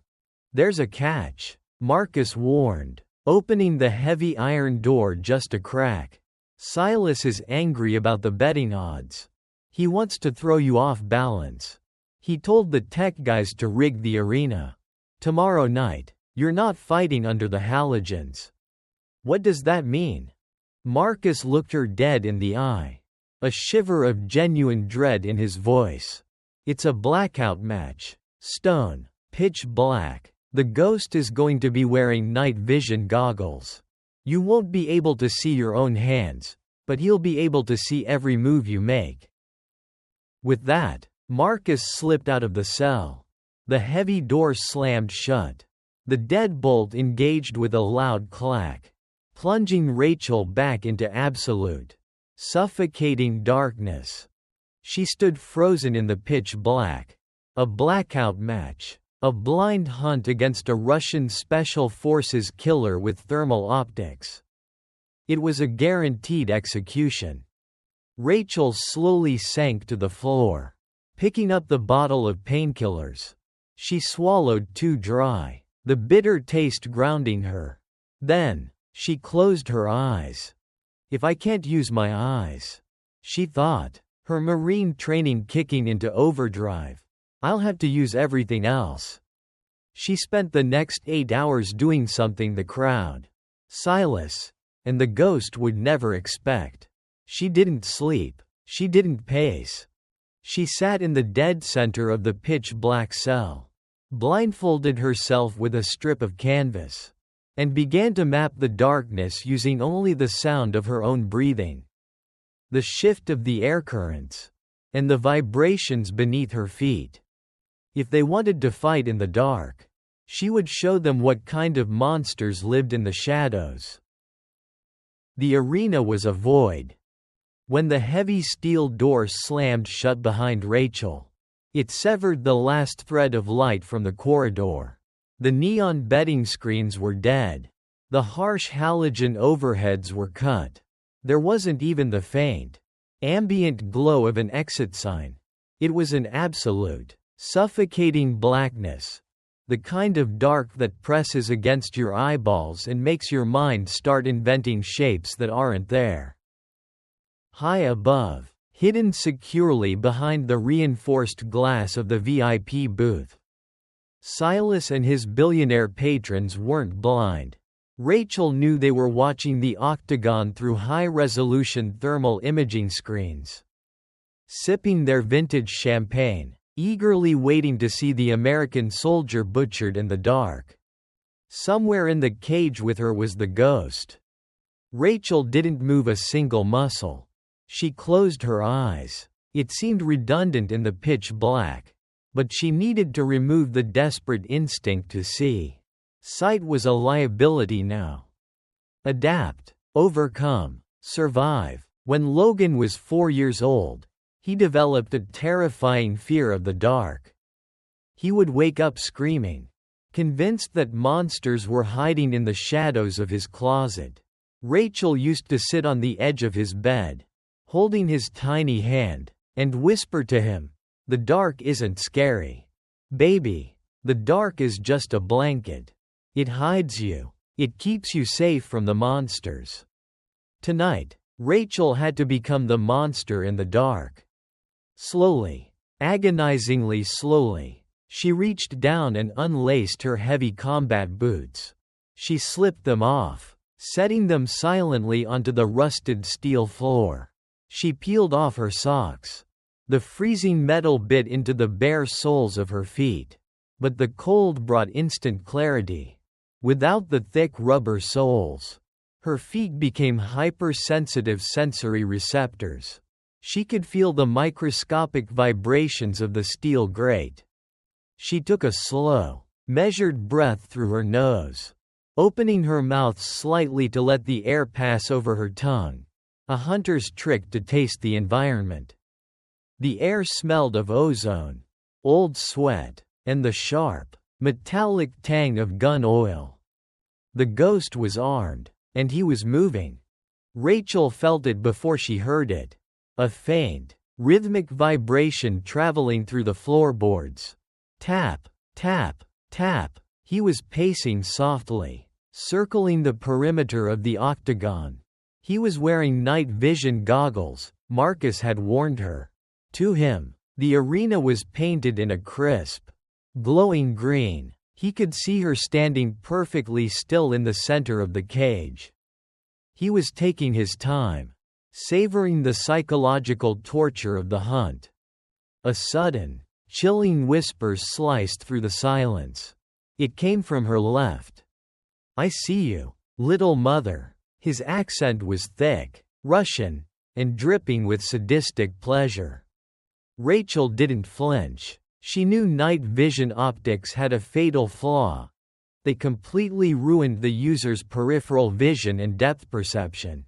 "There's a catch," Marcus warned, opening the heavy iron door just a crack. "Silas is angry about the betting odds. He wants to throw you off balance. He told the tech guys to rig the arena. Tomorrow night, you're not fighting under the halogens." "What does that mean?" Marcus looked her dead in the eye, a shiver of genuine dread in his voice. "It's a blackout match. Stone. Pitch black. The Ghost is going to be wearing night vision goggles. You won't be able to see your own hands, but he'll be able to see every move you make." With that, Marcus slipped out of the cell. The heavy door slammed shut. The deadbolt engaged with a loud clack, plunging Rachel back into absolute, suffocating darkness. She stood frozen in the pitch black. A blackout match. A blind hunt against a Russian Special Forces killer with thermal optics. It was a guaranteed execution. Rachel slowly sank to the floor, picking up the bottle of painkillers. She swallowed 2 dry, the bitter taste grounding her. Then, she closed her eyes. "If I can't use my eyes," she thought, her marine training kicking into overdrive, "I'll have to use everything else." She spent the next 8 hours doing something the crowd, Silas, and the Ghost would never expect. She didn't sleep. She didn't pace. She sat in the dead center of the pitch-black cell, blindfolded herself with a strip of canvas, and began to map the darkness using only the sound of her own breathing, the shift of the air currents, and the vibrations beneath her feet. If they wanted to fight in the dark, she would show them what kind of monsters lived in the shadows. The arena was a void. When the heavy steel door slammed shut behind Rachel, it severed the last thread of light from the corridor. The neon betting screens were dead. The harsh halogen overheads were cut. There wasn't even the faint, ambient glow of an exit sign. It was an absolute, suffocating blackness. The kind of dark that presses against your eyeballs and makes your mind start inventing shapes that aren't there. High above, hidden securely behind the reinforced glass of the VIP booth, Silas and his billionaire patrons weren't blind. Rachel knew they were watching the octagon through high-resolution thermal imaging screens. Sipping their vintage champagne, eagerly waiting to see the American soldier butchered in the dark. Somewhere in the cage with her was the ghost. Rachel didn't move a single muscle. She closed her eyes. It seemed redundant in the pitch black, but she needed to remove the desperate instinct to see. Sight was a liability now. Adapt, overcome, survive. When Logan was 4 years old, he developed a terrifying fear of the dark. He would wake up screaming, convinced that monsters were hiding in the shadows of his closet. Rachel used to sit on the edge of his bed, holding his tiny hand, and whisper to him, "The dark isn't scary. Baby, the dark is just a blanket. It hides you. It keeps you safe from the monsters." Tonight, Rachel had to become the monster in the dark. Slowly, agonizingly slowly, she reached down and unlaced her heavy combat boots. She slipped them off, setting them silently onto the rusted steel floor. She peeled off her socks. The freezing metal bit into the bare soles of her feet, but the cold brought instant clarity. Without the thick rubber soles, her feet became hypersensitive sensory receptors. She could feel the microscopic vibrations of the steel grate. She took a slow, measured breath through her nose, opening her mouth slightly to let the air pass over her tongue, a hunter's trick to taste the environment. The air smelled of ozone, old sweat, and the sharp, metallic tang of gun oil. The ghost was armed, and he was moving. Rachel felt it before she heard it. A faint, rhythmic vibration traveling through the floorboards. Tap, tap, tap. He was pacing softly, circling the perimeter of the octagon. He was wearing night vision goggles, Marcus had warned her. To him, the arena was painted in a crisp, glowing green. He could see her standing perfectly still in the center of the cage. He was taking his time, savoring the psychological torture of the hunt. A sudden, chilling whisper sliced through the silence. It came from her left. "I see you, little mother." His accent was thick, Russian, and dripping with sadistic pleasure. Rachel didn't flinch. She knew night vision optics had a fatal flaw. They completely ruined the user's peripheral vision and depth perception.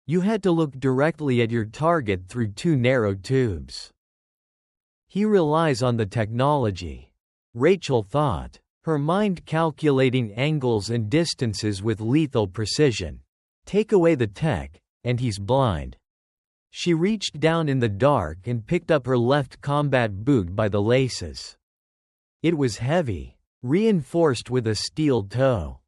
You had to look directly at your target through two narrow tubes. He relies on the technology, Rachel thought, her mind calculating angles and distances with lethal precision. Take away the tech, and he's blind. She reached down in the dark and picked up her left combat boot by the laces. It was heavy, reinforced with a steel toe.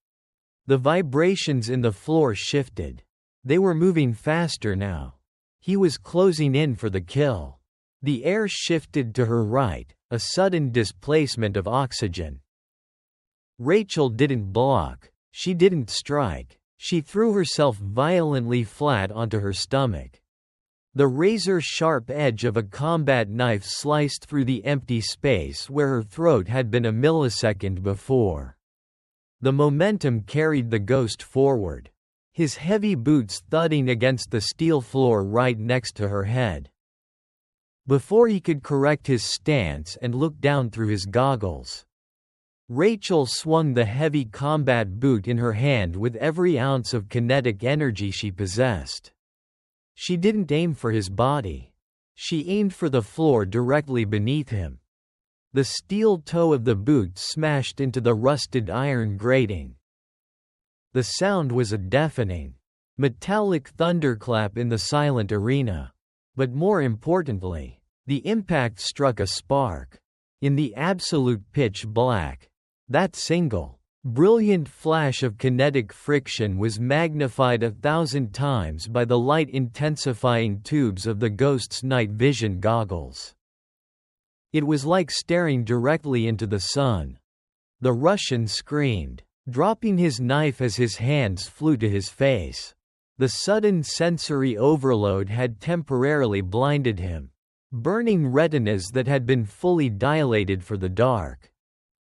The vibrations in the floor shifted. They were moving faster now. He was closing in for the kill. The air shifted to her right, a sudden displacement of oxygen. Rachel didn't block. She didn't strike. She threw herself violently flat onto her stomach. The razor-sharp edge of a combat knife sliced through the empty space where her throat had been a millisecond before. The momentum carried the ghost forward, his heavy boots thudding against the steel floor right next to her head. Before he could correct his stance and look down through his goggles, Rachel swung the heavy combat boot in her hand with every ounce of kinetic energy she possessed. She didn't aim for his body. She aimed for the floor directly beneath him. The steel toe of the boot smashed into the rusted iron grating. The sound was a deafening, metallic thunderclap in the silent arena. But more importantly, the impact struck a spark. In the absolute pitch black, that single, brilliant flash of kinetic friction was magnified 1,000 times by the light-intensifying tubes of the ghost's night vision goggles. It was like staring directly into the sun. The Russian screamed, dropping his knife as his hands flew to his face. The sudden sensory overload had temporarily blinded him, burning retinas that had been fully dilated for the dark.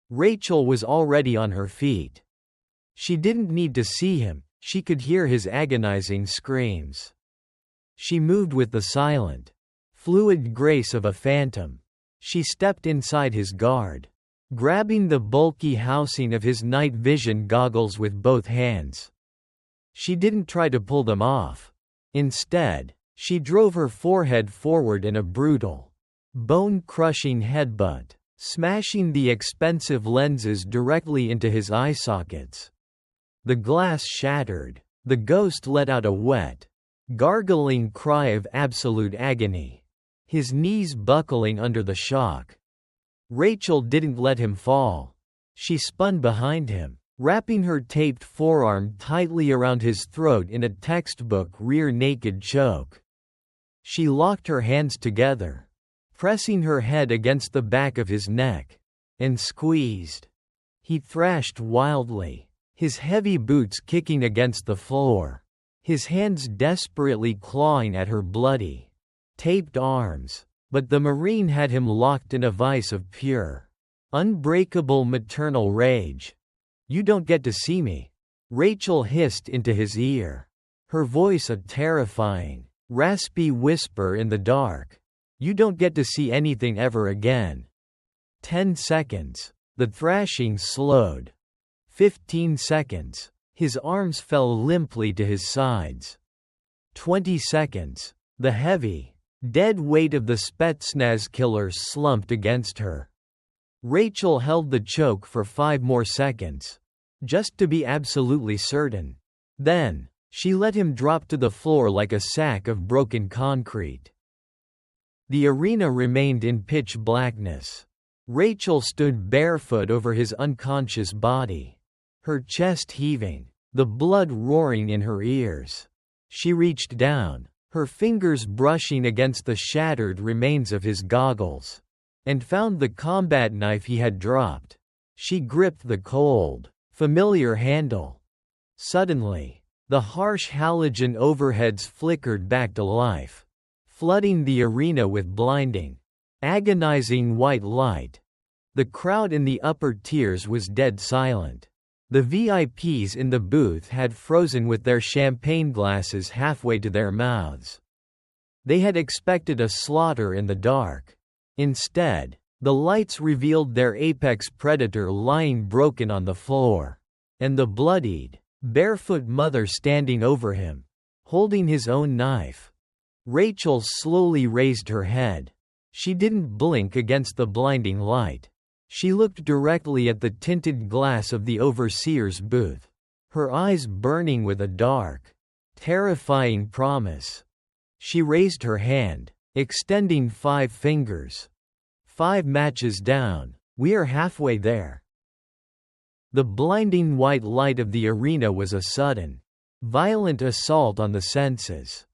Rachel was already on her feet. She didn't need to see him, she could hear his agonizing screams. She moved with the silent, fluid grace of a phantom. She stepped inside his guard, grabbing the bulky housing of his night vision goggles with both hands. She didn't try to pull them off. Instead, she drove her forehead forward in a brutal, bone-crushing headbutt, smashing the expensive lenses directly into his eye sockets. The glass shattered. The ghost let out a wet, gargling cry of absolute agony, his knees buckling under the shock. Rachel didn't let him fall. She spun behind him, wrapping her taped forearm tightly around his throat in a textbook rear-naked choke. She locked her hands together, pressing her head against the back of his neck, and squeezed. He thrashed wildly, his heavy boots kicking against the floor, his hands desperately clawing at her bloody, taped arms. But the Marine had him locked in a vice of pure, unbreakable maternal rage. "You don't get to see me," Rachel hissed into his ear, her voice a terrifying, raspy whisper in the dark. "You don't get to see anything ever again." 10 seconds. The thrashing slowed. 15 seconds. His arms fell limply to his sides. 20 seconds. The heavy, dead weight of the Spetsnaz killer slumped against her. Rachel held the choke for 5 more seconds, just to be absolutely certain. Then, she let him drop to the floor like a sack of broken concrete. The arena remained in pitch blackness. Rachel stood barefoot over his unconscious body, her chest heaving, the blood roaring in her ears. She reached down, her fingers brushing against the shattered remains of his goggles, and found the combat knife he had dropped. She gripped the cold, familiar handle. Suddenly, the harsh halogen overheads flickered back to life, flooding the arena with blinding, agonizing white light. The crowd in the upper tiers was dead silent. The VIPs in the booth had frozen with their champagne glasses halfway to their mouths. They had expected a slaughter in the dark. Instead, the lights revealed their apex predator lying broken on the floor, and the bloodied, barefoot mother standing over him, holding his own knife. Rachel slowly raised her head. She didn't blink against the blinding light. She looked directly at the tinted glass of the overseer's booth, her eyes burning with a dark, terrifying promise. She raised her hand, extending 5 fingers. 5 matches down. "We are halfway there." The blinding white light of the arena was a sudden, violent assault on the senses.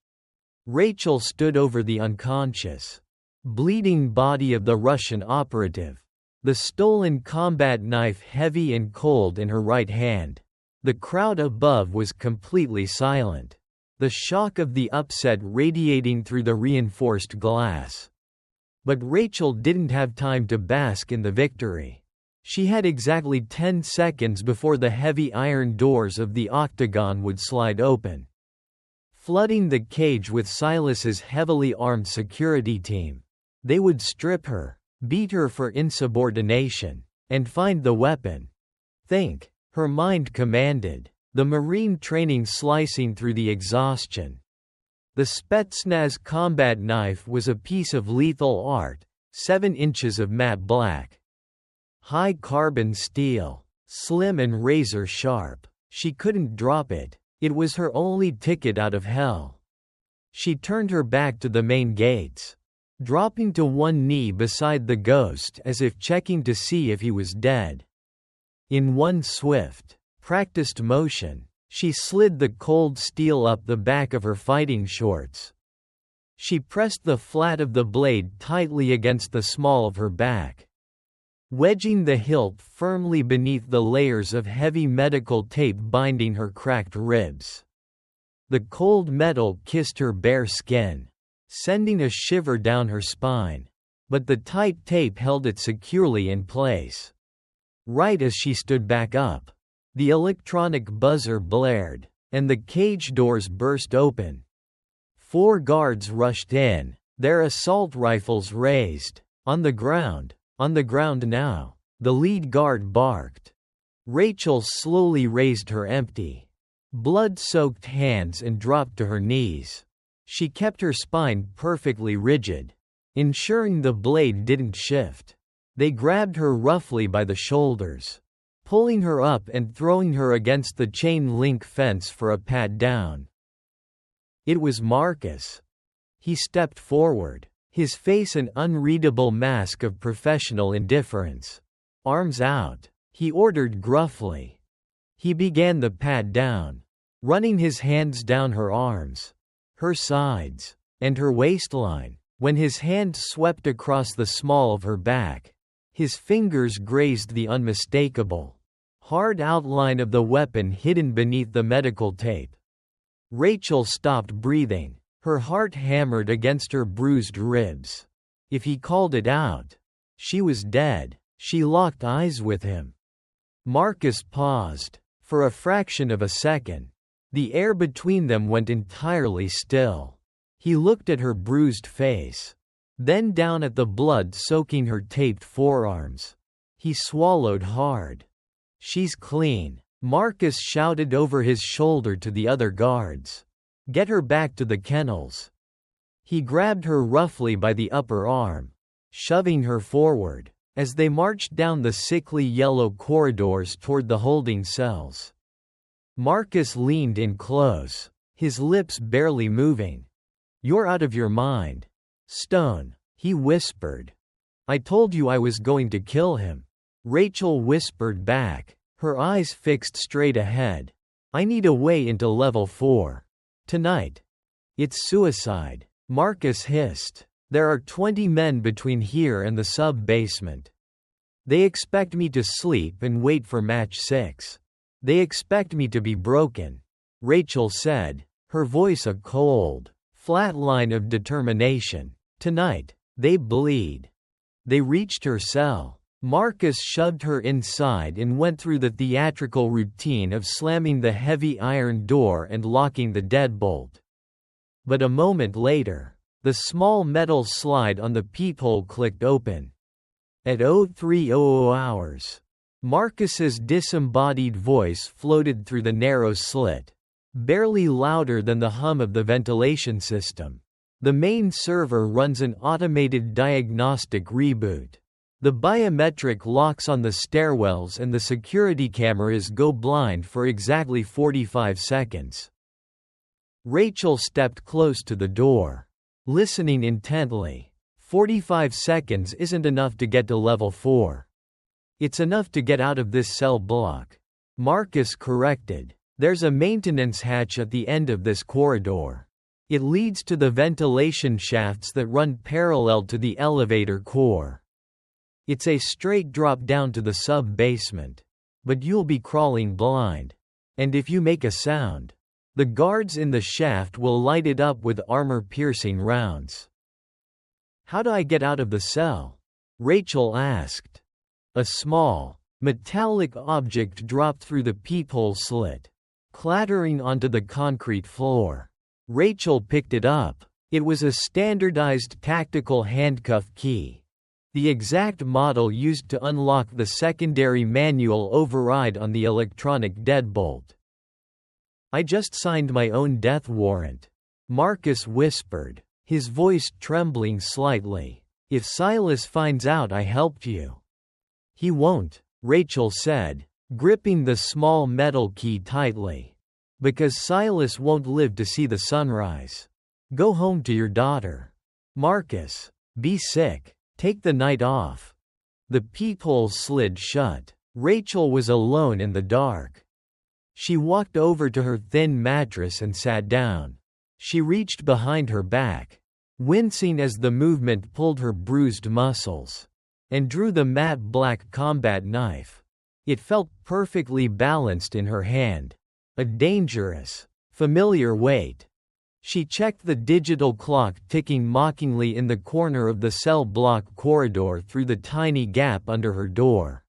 Rachel stood over the unconscious, bleeding body of the Russian operative, the stolen combat knife heavy and cold in her right hand. The crowd above was completely silent, the shock of the upset radiating through the reinforced glass. But Rachel didn't have time to bask in the victory. She had exactly 10 seconds before the heavy iron doors of the octagon would slide open, flooding the cage with Silas's heavily armed security team. They would strip her, beat her for insubordination, and find the weapon. "Think," her mind commanded, the Marine training slicing through the exhaustion. The Spetsnaz combat knife was a piece of lethal art, 7 inches of matte black. High-carbon steel, slim and razor-sharp. She couldn't drop it. It was her only ticket out of hell. She turned her back to the main gates, dropping to one knee beside the ghost as if checking to see if he was dead. In one swift, practiced motion, she slid the cold steel up the back of her fighting shorts. She pressed the flat of the blade tightly against the small of her back, wedging the hilt firmly beneath the layers of heavy medical tape binding her cracked ribs. The cold metal kissed her bare skin, sending a shiver down her spine, but the tight tape held it securely in place. Right as she stood back up, the electronic buzzer blared, and the cage doors burst open. 4 guards rushed in, their assault rifles raised. On the ground now, the lead guard barked. Rachel slowly raised her empty, blood-soaked hands and dropped to her knees. She kept her spine perfectly rigid, ensuring the blade didn't shift. They grabbed her roughly by the shoulders, pulling her up and throwing her against the chain-link fence for a pat-down. It was Marcus. He stepped forward, his face an unreadable mask of professional indifference. "Arms out," he ordered gruffly. He began the pat-down, running his hands down her arms, her sides, and her waistline. When his hand swept across the small of her back, his fingers grazed the unmistakable, hard outline of the weapon hidden beneath the medical tape. Rachel stopped breathing, her heart hammered against her bruised ribs. If he called it out, she was dead. She locked eyes with him. Marcus paused. For a fraction of a second, the air between them went entirely still. He looked at her bruised face, then down at the blood soaking her taped forearms. He swallowed hard. "She's clean," Marcus shouted over his shoulder to the other guards. "Get her back to the kennels." He grabbed her roughly by the upper arm, shoving her forward, as they marched down the sickly yellow corridors toward the holding cells. Marcus leaned in close, his lips barely moving. "You're out of your mind, Stone," he whispered. "I told you I was going to kill him." Rachel whispered back, her eyes fixed straight ahead. "I need a way into level 4. Tonight." "It's suicide," Marcus hissed. "There are 20 men between here and the sub-basement. They expect me to sleep and wait for match 6. They expect me to be broken," Rachel said, her voice a cold, flat line of determination. "Tonight, they bleed." They reached her cell. Marcus shoved her inside and went through the theatrical routine of slamming the heavy iron door and locking the deadbolt. But a moment later, the small metal slide on the peephole clicked open. At 03:00 hours, Marcus's disembodied voice floated through the narrow slit, barely louder than the hum of the ventilation system. "The main server runs an automated diagnostic reboot. The biometric locks on the stairwells and the security cameras go blind for exactly 45 seconds." Rachel stepped close to the door, listening intently. 45 seconds isn't enough to get to level 4. "It's enough to get out of this cell block," Marcus corrected. "There's a maintenance hatch at the end of this corridor. It leads to the ventilation shafts that run parallel to the elevator core. It's a straight drop down to the sub-basement. But you'll be crawling blind. And if you make a sound, the guards in the shaft will light it up with armor-piercing rounds." "How do I get out of the cell?" Rachel asked. A small, metallic object dropped through the peephole slit, clattering onto the concrete floor. Rachel picked it up. It was a standardized tactical handcuff key, the exact model used to unlock the secondary manual override on the electronic deadbolt. "I just signed my own death warrant," Marcus whispered, his voice trembling slightly. "If Silas finds out I helped you." "He won't," Rachel said, gripping the small metal key tightly. "Because Silas won't live to see the sunrise. Go home to your daughter. Marcus, be sick. Take the night off." The peephole slid shut. Rachel was alone in the dark. She walked over to her thin mattress and sat down. She reached behind her back, wincing as the movement pulled her bruised muscles, and drew the matte black combat knife. It felt perfectly balanced in her hand, a dangerous, familiar weight. She checked the digital clock ticking mockingly in the corner of the cell block corridor through the tiny gap under her door.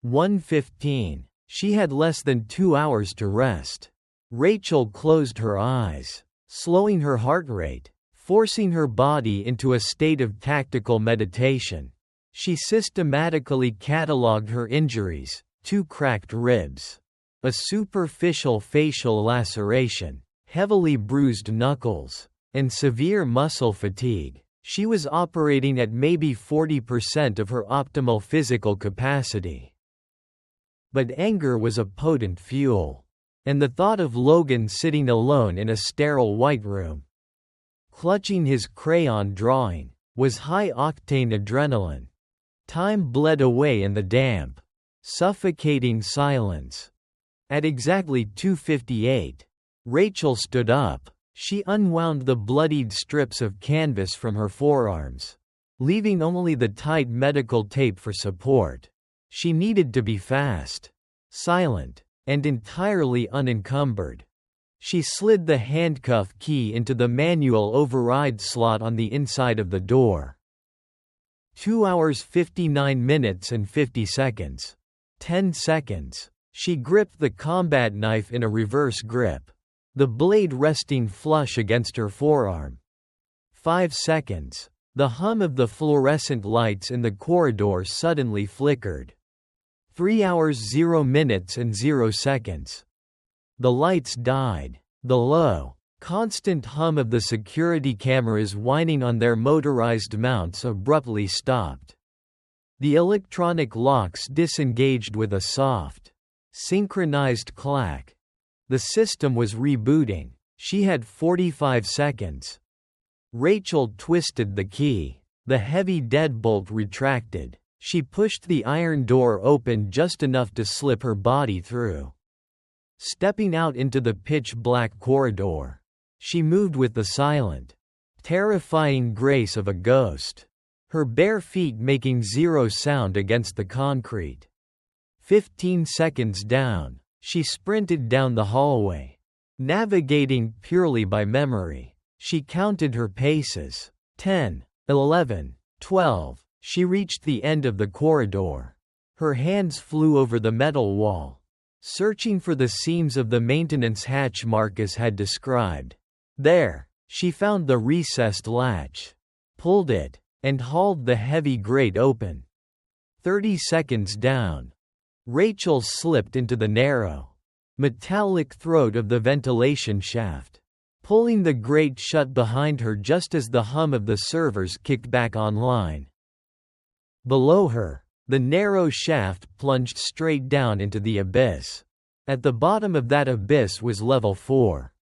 1:15. She had less than 2 hours to rest. Rachel closed her eyes, slowing her heart rate, forcing her body into a state of tactical meditation. She systematically catalogued her injuries: 2 cracked ribs, a superficial facial laceration, heavily bruised knuckles, and severe muscle fatigue. She was operating at maybe 40% of her optimal physical capacity. But anger was a potent fuel. And the thought of Logan sitting alone in a sterile white room, clutching his crayon drawing, was high-octane adrenaline. Time bled away in the damp, suffocating silence. At exactly 2:58, Rachel stood up. She unwound the bloodied strips of canvas from her forearms, leaving only the tight medical tape for support. She needed to be fast, silent, and entirely unencumbered. She slid the handcuff key into the manual override slot on the inside of the door. 2 hours 59 minutes and 50 seconds. 10 seconds. She gripped the combat knife in a reverse grip, the blade resting flush against her forearm. 5 seconds. The hum of the fluorescent lights in the corridor suddenly flickered. 3 hours 0 minutes and 0 seconds. The lights died. The low, constant hum of the security cameras whining on their motorized mounts abruptly stopped. The electronic locks disengaged with a soft, synchronized clack. The system was rebooting. She had 45 seconds. Rachel twisted the key. The heavy deadbolt retracted. She pushed the iron door open just enough to slip her body through. Stepping out into the pitch-black corridor, she moved with the silent, terrifying grace of a ghost, her bare feet making zero sound against the concrete. 15 seconds down, she sprinted down the hallway, navigating purely by memory. She counted her paces. 10, 11, 12. She reached the end of the corridor. Her hands flew over the metal wall, searching for the seams of the maintenance hatch Marcus had described. There, she found the recessed latch, pulled it, and hauled the heavy grate open. 30 seconds down, Rachel slipped into the narrow, metallic throat of the ventilation shaft, pulling the grate shut behind her just as the hum of the servers kicked back online. Below her, the narrow shaft plunged straight down into the abyss. At the bottom of that abyss was level 4.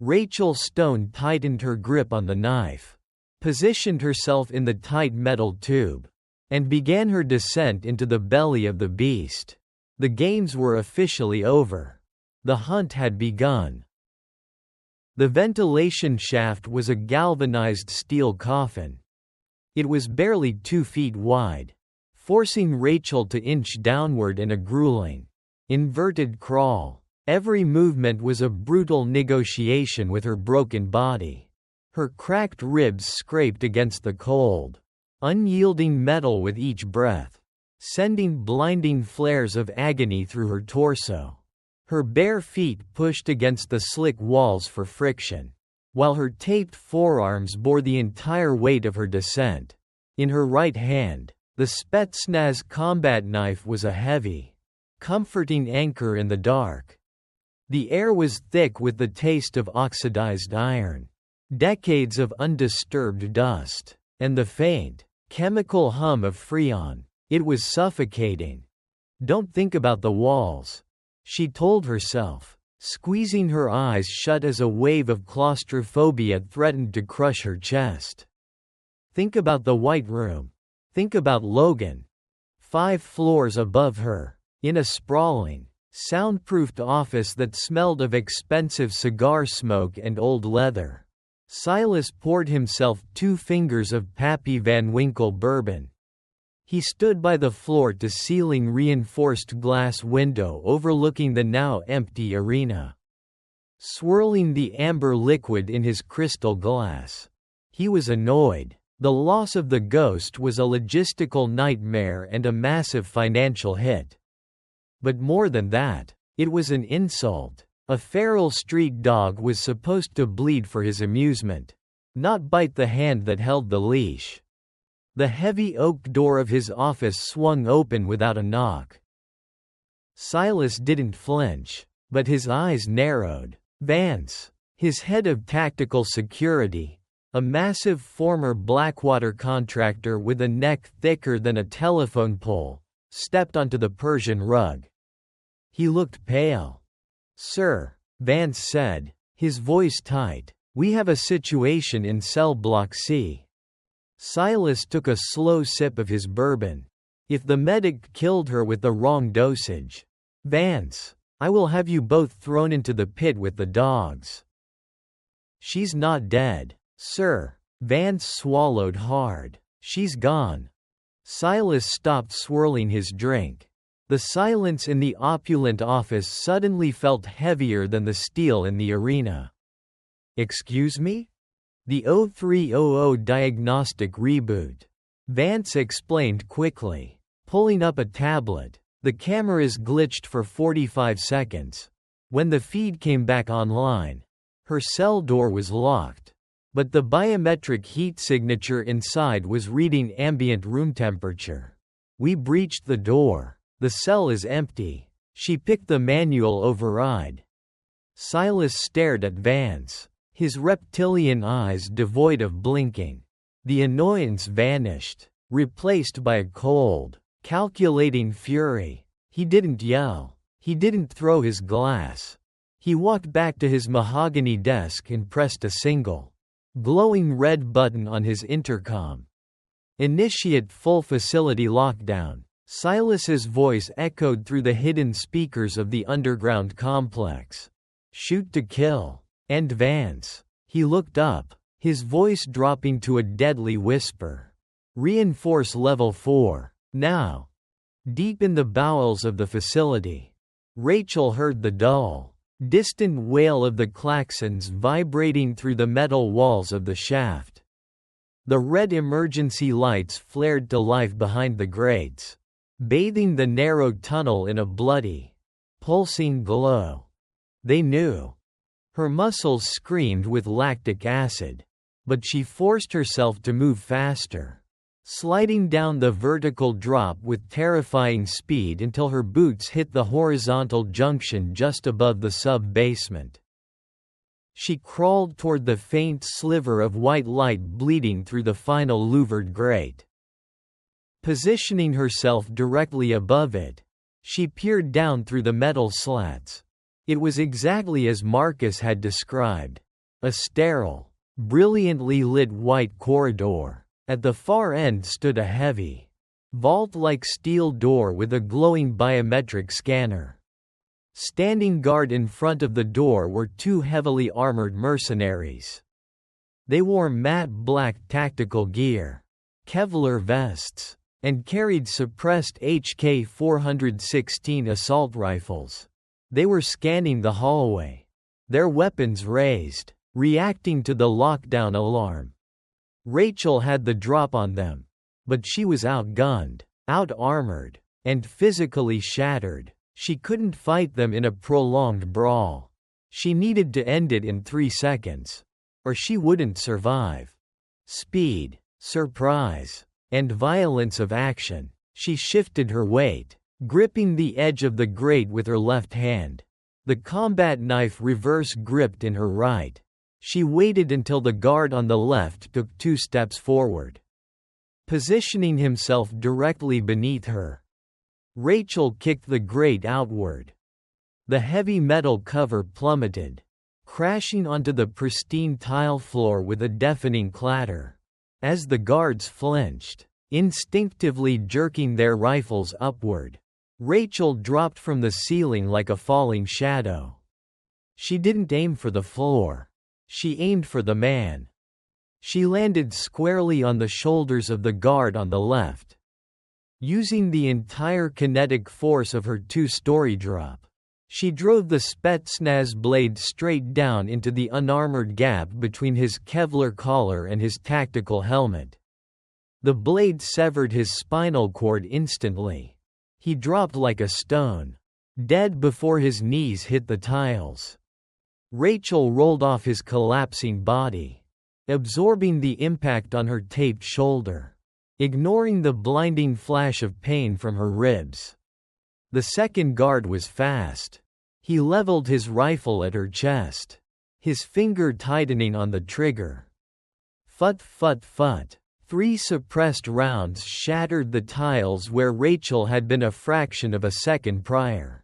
Rachel Stone tightened her grip on the knife, positioned herself in the tight metal tube, and began her descent into the belly of the beast. The games were officially over. The hunt had begun. The ventilation shaft was a galvanized steel coffin. It was barely 2 feet wide, forcing Rachel to inch downward in a grueling, inverted crawl. Every movement was a brutal negotiation with her broken body. Her cracked ribs scraped against the cold, unyielding metal with each breath, sending blinding flares of agony through her torso. Her bare feet pushed against the slick walls for friction, while her taped forearms bore the entire weight of her descent. In her right hand, the Spetsnaz combat knife was a heavy, comforting anchor in the dark. The air was thick with the taste of oxidized iron, decades of undisturbed dust, and the faint, chemical hum of freon. It was suffocating. "Don't think about the walls," she told herself, squeezing her eyes shut as a wave of claustrophobia threatened to crush her chest. "Think about the White Room. Think about Logan." 5 floors above her, in a sprawling, soundproofed office that smelled of expensive cigar smoke and old leather, Silas poured himself 2 fingers of Pappy Van Winkle bourbon. He stood by the floor-to-ceiling reinforced glass window overlooking the now empty arena, swirling the amber liquid in his crystal glass. He was annoyed. The loss of the ghost was a logistical nightmare and a massive financial hit. But more than that, it was an insult. A feral street dog was supposed to bleed for his amusement, not bite the hand that held the leash. The heavy oak door of his office swung open without a knock. Silas didn't flinch, but his eyes narrowed. Vance, his head of tactical security, a massive former Blackwater contractor with a neck thicker than a telephone pole, stepped onto the Persian rug. He looked pale. "Sir," Vance said, his voice tight, "we have a situation in cell block C." Silas took a slow sip of his bourbon. "If the medic killed her with the wrong dosage, Vance, I will have you both thrown into the pit with the dogs." "She's not dead, sir." Vance swallowed hard. "She's gone." Silas stopped swirling his drink. The silence in the opulent office suddenly felt heavier than the steel in the arena. "Excuse me?" "The 0300 diagnostic reboot," Vance explained quickly, pulling up a tablet. The cameras glitched for 45 seconds. When the feed came back online, her cell door was locked, but the biometric heat signature inside was reading ambient room temperature. "We breached the door. The cell is empty." She picked the manual override. Silas stared at Vance, his reptilian eyes devoid of blinking. The annoyance vanished, replaced by a cold, calculating fury. He didn't yell. He didn't throw his glass. He walked back to his mahogany desk and pressed a single, glowing red button on his intercom. "Initiate full facility lockdown." Silas's voice echoed through the hidden speakers of the underground complex. "Shoot to kill." And Vance. He looked up, his voice dropping to a deadly whisper. "Reinforce level 4, now." Deep in the bowels of the facility, Rachel heard the dull, distant wail of the klaxons vibrating through the metal walls of the shaft. The red emergency lights flared to life behind the grates, bathing the narrow tunnel in a bloody, pulsing glow. They knew. Her muscles screamed with lactic acid, but she forced herself to move faster, sliding down the vertical drop with terrifying speed until her boots hit the horizontal junction just above the sub-basement. She crawled toward the faint sliver of white light bleeding through the final louvered grate. Positioning herself directly above it, she peered down through the metal slats. It was exactly as Marcus had described. A sterile, brilliantly lit white corridor. At the far end stood a heavy, vault-like steel door with a glowing biometric scanner. Standing guard in front of the door were 2 heavily armored mercenaries. They wore matte black tactical gear, Kevlar vests, and carried suppressed HK-416 assault rifles. They were scanning the hallway, their weapons raised, reacting to the lockdown alarm. Rachel had the drop on them, but she was outgunned, out-armored, and physically shattered. She couldn't fight them in a prolonged brawl. She needed to end it in 3 seconds, or she wouldn't survive. Speed, surprise, and violence of action. She shifted her weight, gripping the edge of the grate with her left hand. the combat knife reverse gripped in her right. She waited until the guard on the left took 2 steps forward, positioning himself directly beneath her. Rachel kicked the grate outward. The heavy metal cover plummeted, crashing onto the pristine tile floor with a deafening clatter. As the guards flinched, instinctively jerking their rifles upward, Rachel dropped from the ceiling like a falling shadow. She didn't aim for the floor. She aimed for the man. She landed squarely on the shoulders of the guard on the left. Using the entire kinetic force of her 2-story drop, she drove the Spetsnaz blade straight down into the unarmored gap between his Kevlar collar and his tactical helmet. The blade severed his spinal cord instantly. He dropped like a stone, dead before his knees hit the tiles. Rachel rolled off his collapsing body, absorbing the impact on her taped shoulder, ignoring the blinding flash of pain from her ribs. The second guard was fast. He leveled his rifle at her chest, his finger tightening on the trigger. Phut phut phut. 3 suppressed rounds shattered the tiles where Rachel had been a fraction of a second prior.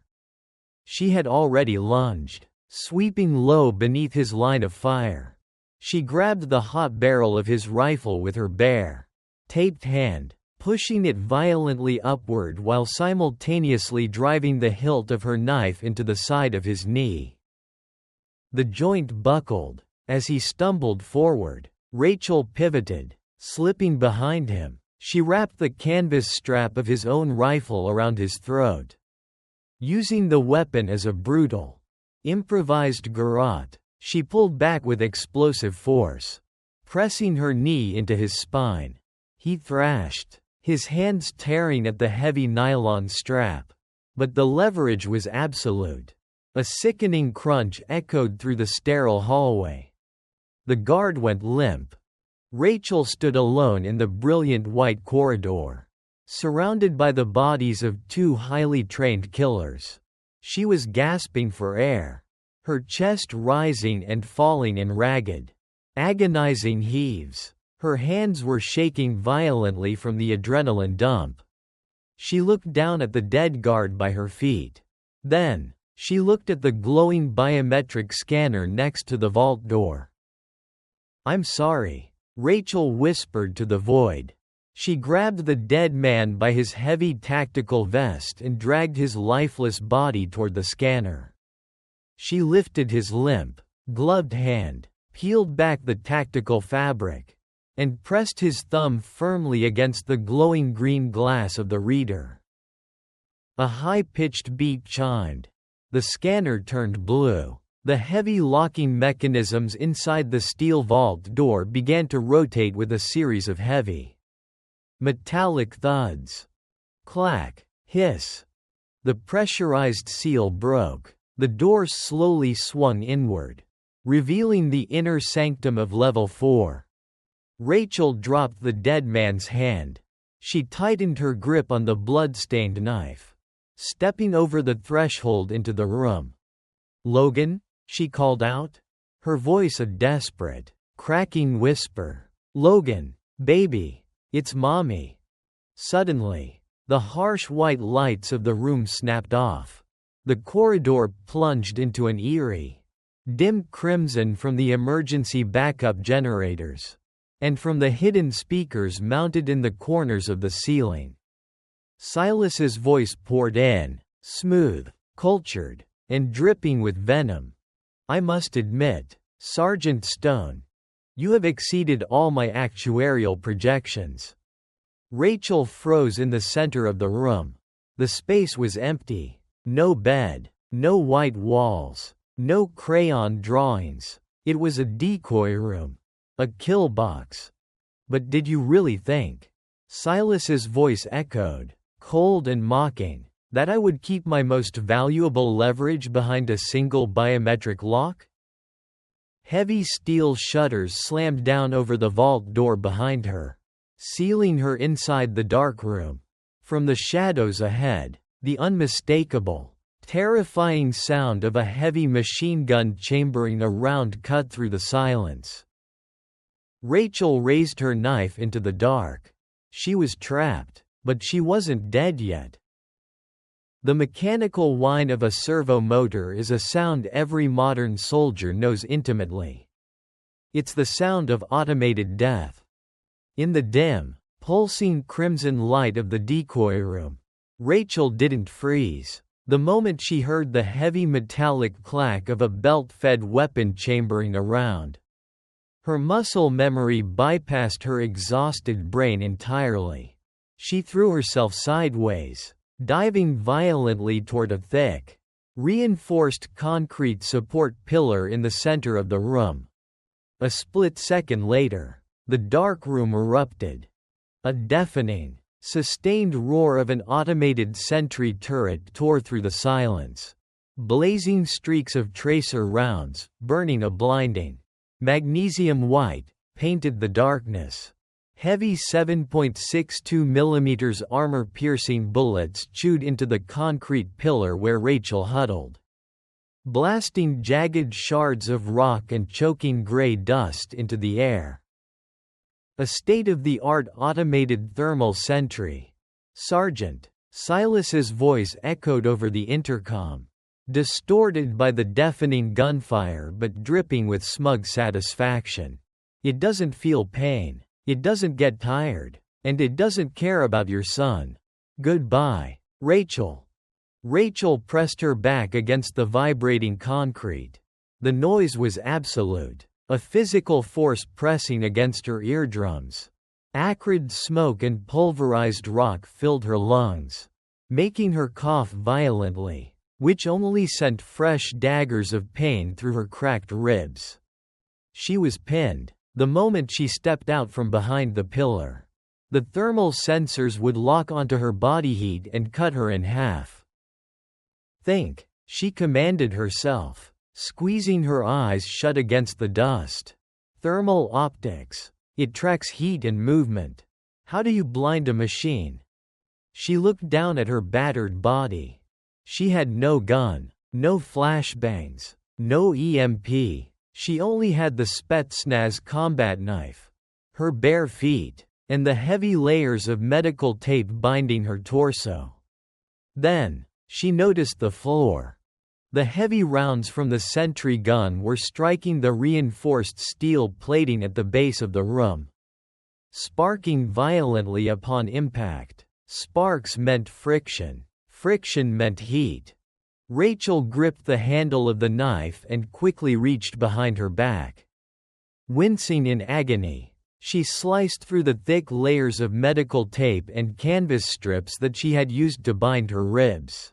She had already lunged, sweeping low beneath his line of fire. She grabbed the hot barrel of his rifle with her bare, taped hand, pushing it violently upward while simultaneously driving the hilt of her knife into the side of his knee. The joint buckled. As he stumbled forward, Rachel pivoted, slipping behind him. She wrapped the canvas strap of his own rifle around his throat. Using the weapon as a brutal, improvised garrote, she pulled back with explosive force, pressing her knee into his spine. He thrashed, his hands tearing at the heavy nylon strap. But the leverage was absolute. A sickening crunch echoed through the sterile hallway. The guard went limp. Rachel stood alone in the brilliant white corridor, surrounded by the bodies of 2 highly trained killers. She was gasping for air, her chest rising and falling in ragged, agonizing heaves. Her hands were shaking violently from the adrenaline dump. She looked down at the dead guard by her feet. Then, she looked at the glowing biometric scanner next to the vault door. "I'm sorry," Rachel whispered to the void. She grabbed the dead man by his heavy tactical vest and dragged his lifeless body toward the scanner. She lifted his limp, gloved hand, peeled back the tactical fabric, and pressed his thumb firmly against the glowing green glass of the reader. A high-pitched beep chimed. The scanner turned blue. The heavy locking mechanisms inside the steel vault door began to rotate with a series of heavy, metallic thuds. Clack, hiss. The pressurized seal broke. The door slowly swung inward, revealing the inner sanctum of Level 4. Rachel dropped the dead man's hand. She tightened her grip on the blood-stained knife, stepping over the threshold into the room. "Logan?" she called out, her voice a desperate, cracking whisper. "Logan, baby, it's Mommy." Suddenly, the harsh white lights of the room snapped off. The corridor plunged into an eerie, dim crimson from the emergency backup generators, and from the hidden speakers mounted in the corners of the ceiling. Silas's voice poured in, smooth, cultured, and dripping with venom. "I must admit, Sergeant Stone, you have exceeded all my actuarial projections." Rachel froze in the center of the room. The space was empty. No bed, no white walls, no crayon drawings. It was a decoy room, a kill box. "But did you really think," Silas's voice echoed, cold and mocking, "that I would keep my most valuable leverage behind a single biometric lock?" Heavy steel shutters slammed down over the vault door behind her, sealing her inside the dark room. From the shadows ahead, the unmistakable, terrifying sound of a heavy machine gun chambering a round cut through the silence. Rachel raised her knife into the dark. She was trapped, but she wasn't dead yet. The mechanical whine of a servo motor is a sound every modern soldier knows intimately. It's the sound of automated death. In the dim, pulsing crimson light of the decoy room, Rachel didn't freeze. The moment she heard the heavy metallic clack of a belt-fed weapon chambering around, her muscle memory bypassed her exhausted brain entirely. She threw herself sideways, diving violently toward a thick, reinforced concrete support pillar in the center of the room. A split second later, the dark room erupted. A deafening, sustained roar of an automated sentry turret tore through the silence. Blazing streaks of tracer rounds, burning a blinding magnesium white, painted the darkness. Heavy 7.62 mm armor-piercing bullets chewed into the concrete pillar where Rachel huddled, blasting jagged shards of rock and choking gray dust into the air. A state-of-the-art automated thermal sentry. Sergeant Silas's voice echoed over the intercom, distorted by the deafening gunfire but dripping with smug satisfaction. It doesn't feel pain. It doesn't get tired. And it doesn't care about your son. Goodbye, Rachel. Rachel pressed her back against the vibrating concrete. The noise was absolute. A physical force pressing against her eardrums. Acrid smoke and pulverized rock filled her lungs, making her cough violently, which only sent fresh daggers of pain through her cracked ribs. She was pinned. The moment she stepped out from behind the pillar, the thermal sensors would lock onto her body heat and cut her in half. Think, she commanded herself, squeezing her eyes shut against the dust. Thermal optics. It tracks heat and movement. How do you blind a machine? She looked down at her battered body. She had no gun, no flashbangs, no EMP. She only had the Spetsnaz combat knife, her bare feet, and the heavy layers of medical tape binding her torso. Then, she noticed the floor. The heavy rounds from the sentry gun were striking the reinforced steel plating at the base of the room, sparking violently upon impact. Sparks meant friction. Friction meant heat. Rachel gripped the handle of the knife and quickly reached behind her back. Wincing in agony, she sliced through the thick layers of medical tape and canvas strips that she had used to bind her ribs.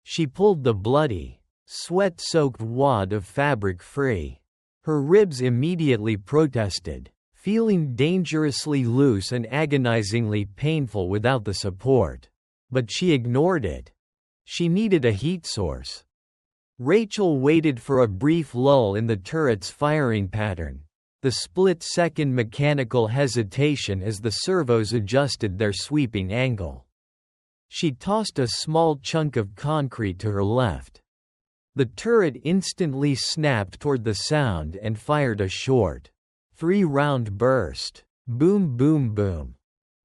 She pulled the bloody, sweat-soaked wad of fabric free. Her ribs immediately protested, feeling dangerously loose and agonizingly painful without the support. But she ignored it. She needed a heat source. Rachel waited for a brief lull in the turret's firing pattern, the split-second mechanical hesitation as the servos adjusted their sweeping angle. She tossed a small chunk of concrete to her left. The turret instantly snapped toward the sound and fired a short, 3-round burst. Boom, boom, boom.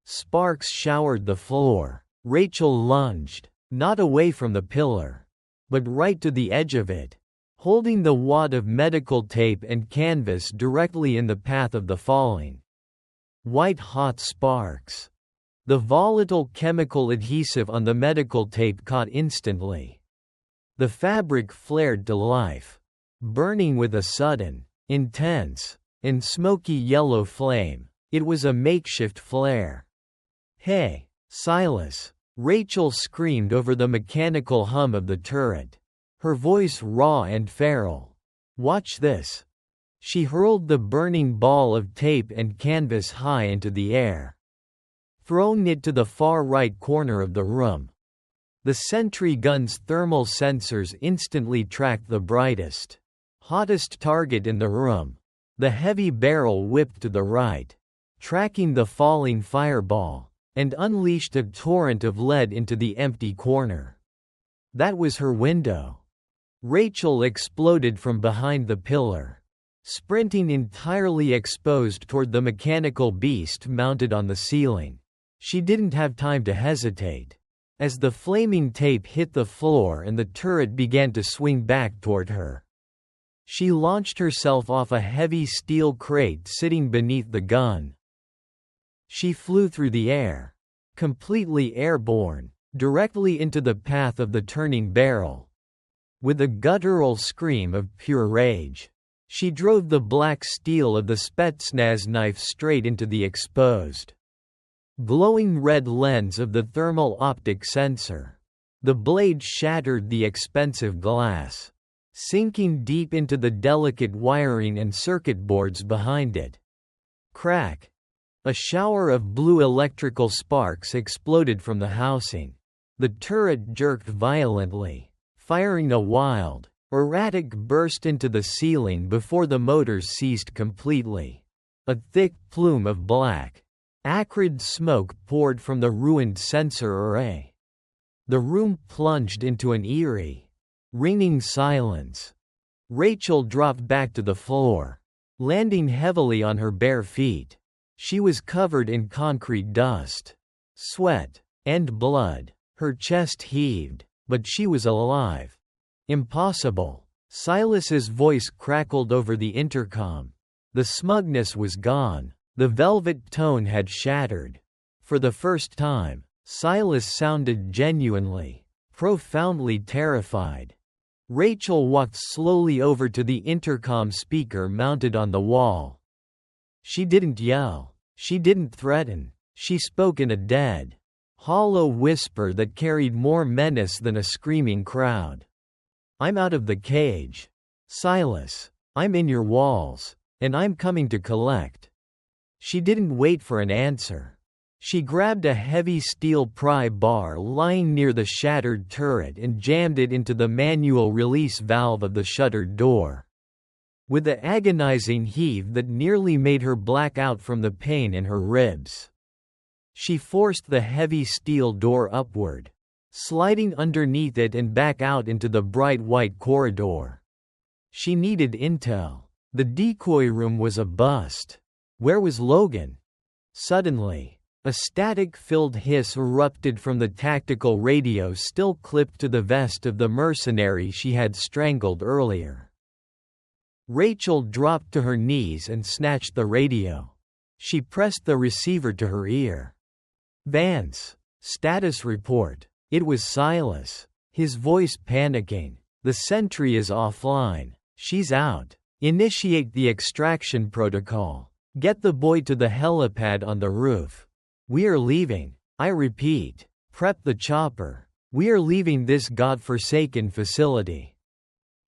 Sparks showered the floor. Rachel lunged, not away from the pillar, but right to the edge of it, holding the wad of medical tape and canvas directly in the path of the falling. White-hot sparks. The volatile chemical adhesive on the medical tape caught instantly. The fabric flared to life, burning with a sudden, intense, and smoky yellow flame. It was a makeshift flare. "Hey, Silas!" Rachel screamed over the mechanical hum of the turret, her voice raw and feral. "Watch this!" She hurled the burning ball of tape and canvas high into the air, throwing it to the far right corner of the room. The sentry gun's thermal sensors instantly tracked the brightest, hottest target in the room. The heavy barrel whipped to the right, tracking the falling fireball, and unleashed a torrent of lead into the empty corner. That was her window. Rachel exploded from behind the pillar, sprinting entirely exposed toward the mechanical beast mounted on the ceiling. She didn't have time to hesitate. As the flaming tape hit the floor and the turret began to swing back toward her, she launched herself off a heavy steel crate sitting beneath the gun. She flew through the air, completely airborne, directly into the path of the turning barrel. With a guttural scream of pure rage, she drove the black steel of the Spetsnaz knife straight into the exposed, glowing red lens of the thermal optic sensor. The blade shattered the expensive glass, sinking deep into the delicate wiring and circuit boards behind it. Crack! A shower of blue electrical sparks exploded from the housing. The turret jerked violently, firing a wild, erratic burst into the ceiling before the motors ceased completely. A thick plume of black, acrid smoke poured from the ruined sensor array. The room plunged into an eerie, ringing silence. Rachel dropped back to the floor, landing heavily on her bare feet. She was covered in concrete dust, sweat, and blood. Her chest heaved, but she was alive. Impossible. Silas's voice crackled over the intercom. The smugness was gone. The velvet tone had shattered. For the first time, Silas sounded genuinely, profoundly terrified. Rachel walked slowly over to the intercom speaker mounted on the wall. She didn't yell. She didn't threaten. She spoke in a dead, hollow whisper that carried more menace than a screaming crowd. "I'm out of the cage. Silas. I'm in your walls, and I'm coming to collect." She didn't wait for an answer. She grabbed a heavy steel pry bar lying near the shattered turret and jammed it into the manual release valve of the shuttered door. With an agonizing heave that nearly made her black out from the pain in her ribs, she forced the heavy steel door upward, sliding underneath it and back out into the bright white corridor. She needed intel. The decoy room was a bust. Where was Logan? Suddenly, a static-filled hiss erupted from the tactical radio still clipped to the vest of the mercenary she had strangled earlier. Rachel dropped to her knees and snatched the radio. She pressed the receiver to her ear. "Vance. Status report." It was Silas, his voice panicking. "The sentry is offline. She's out. Initiate the extraction protocol. Get the boy to the helipad on the roof. We are leaving. I repeat, prep the chopper. We are leaving this godforsaken facility."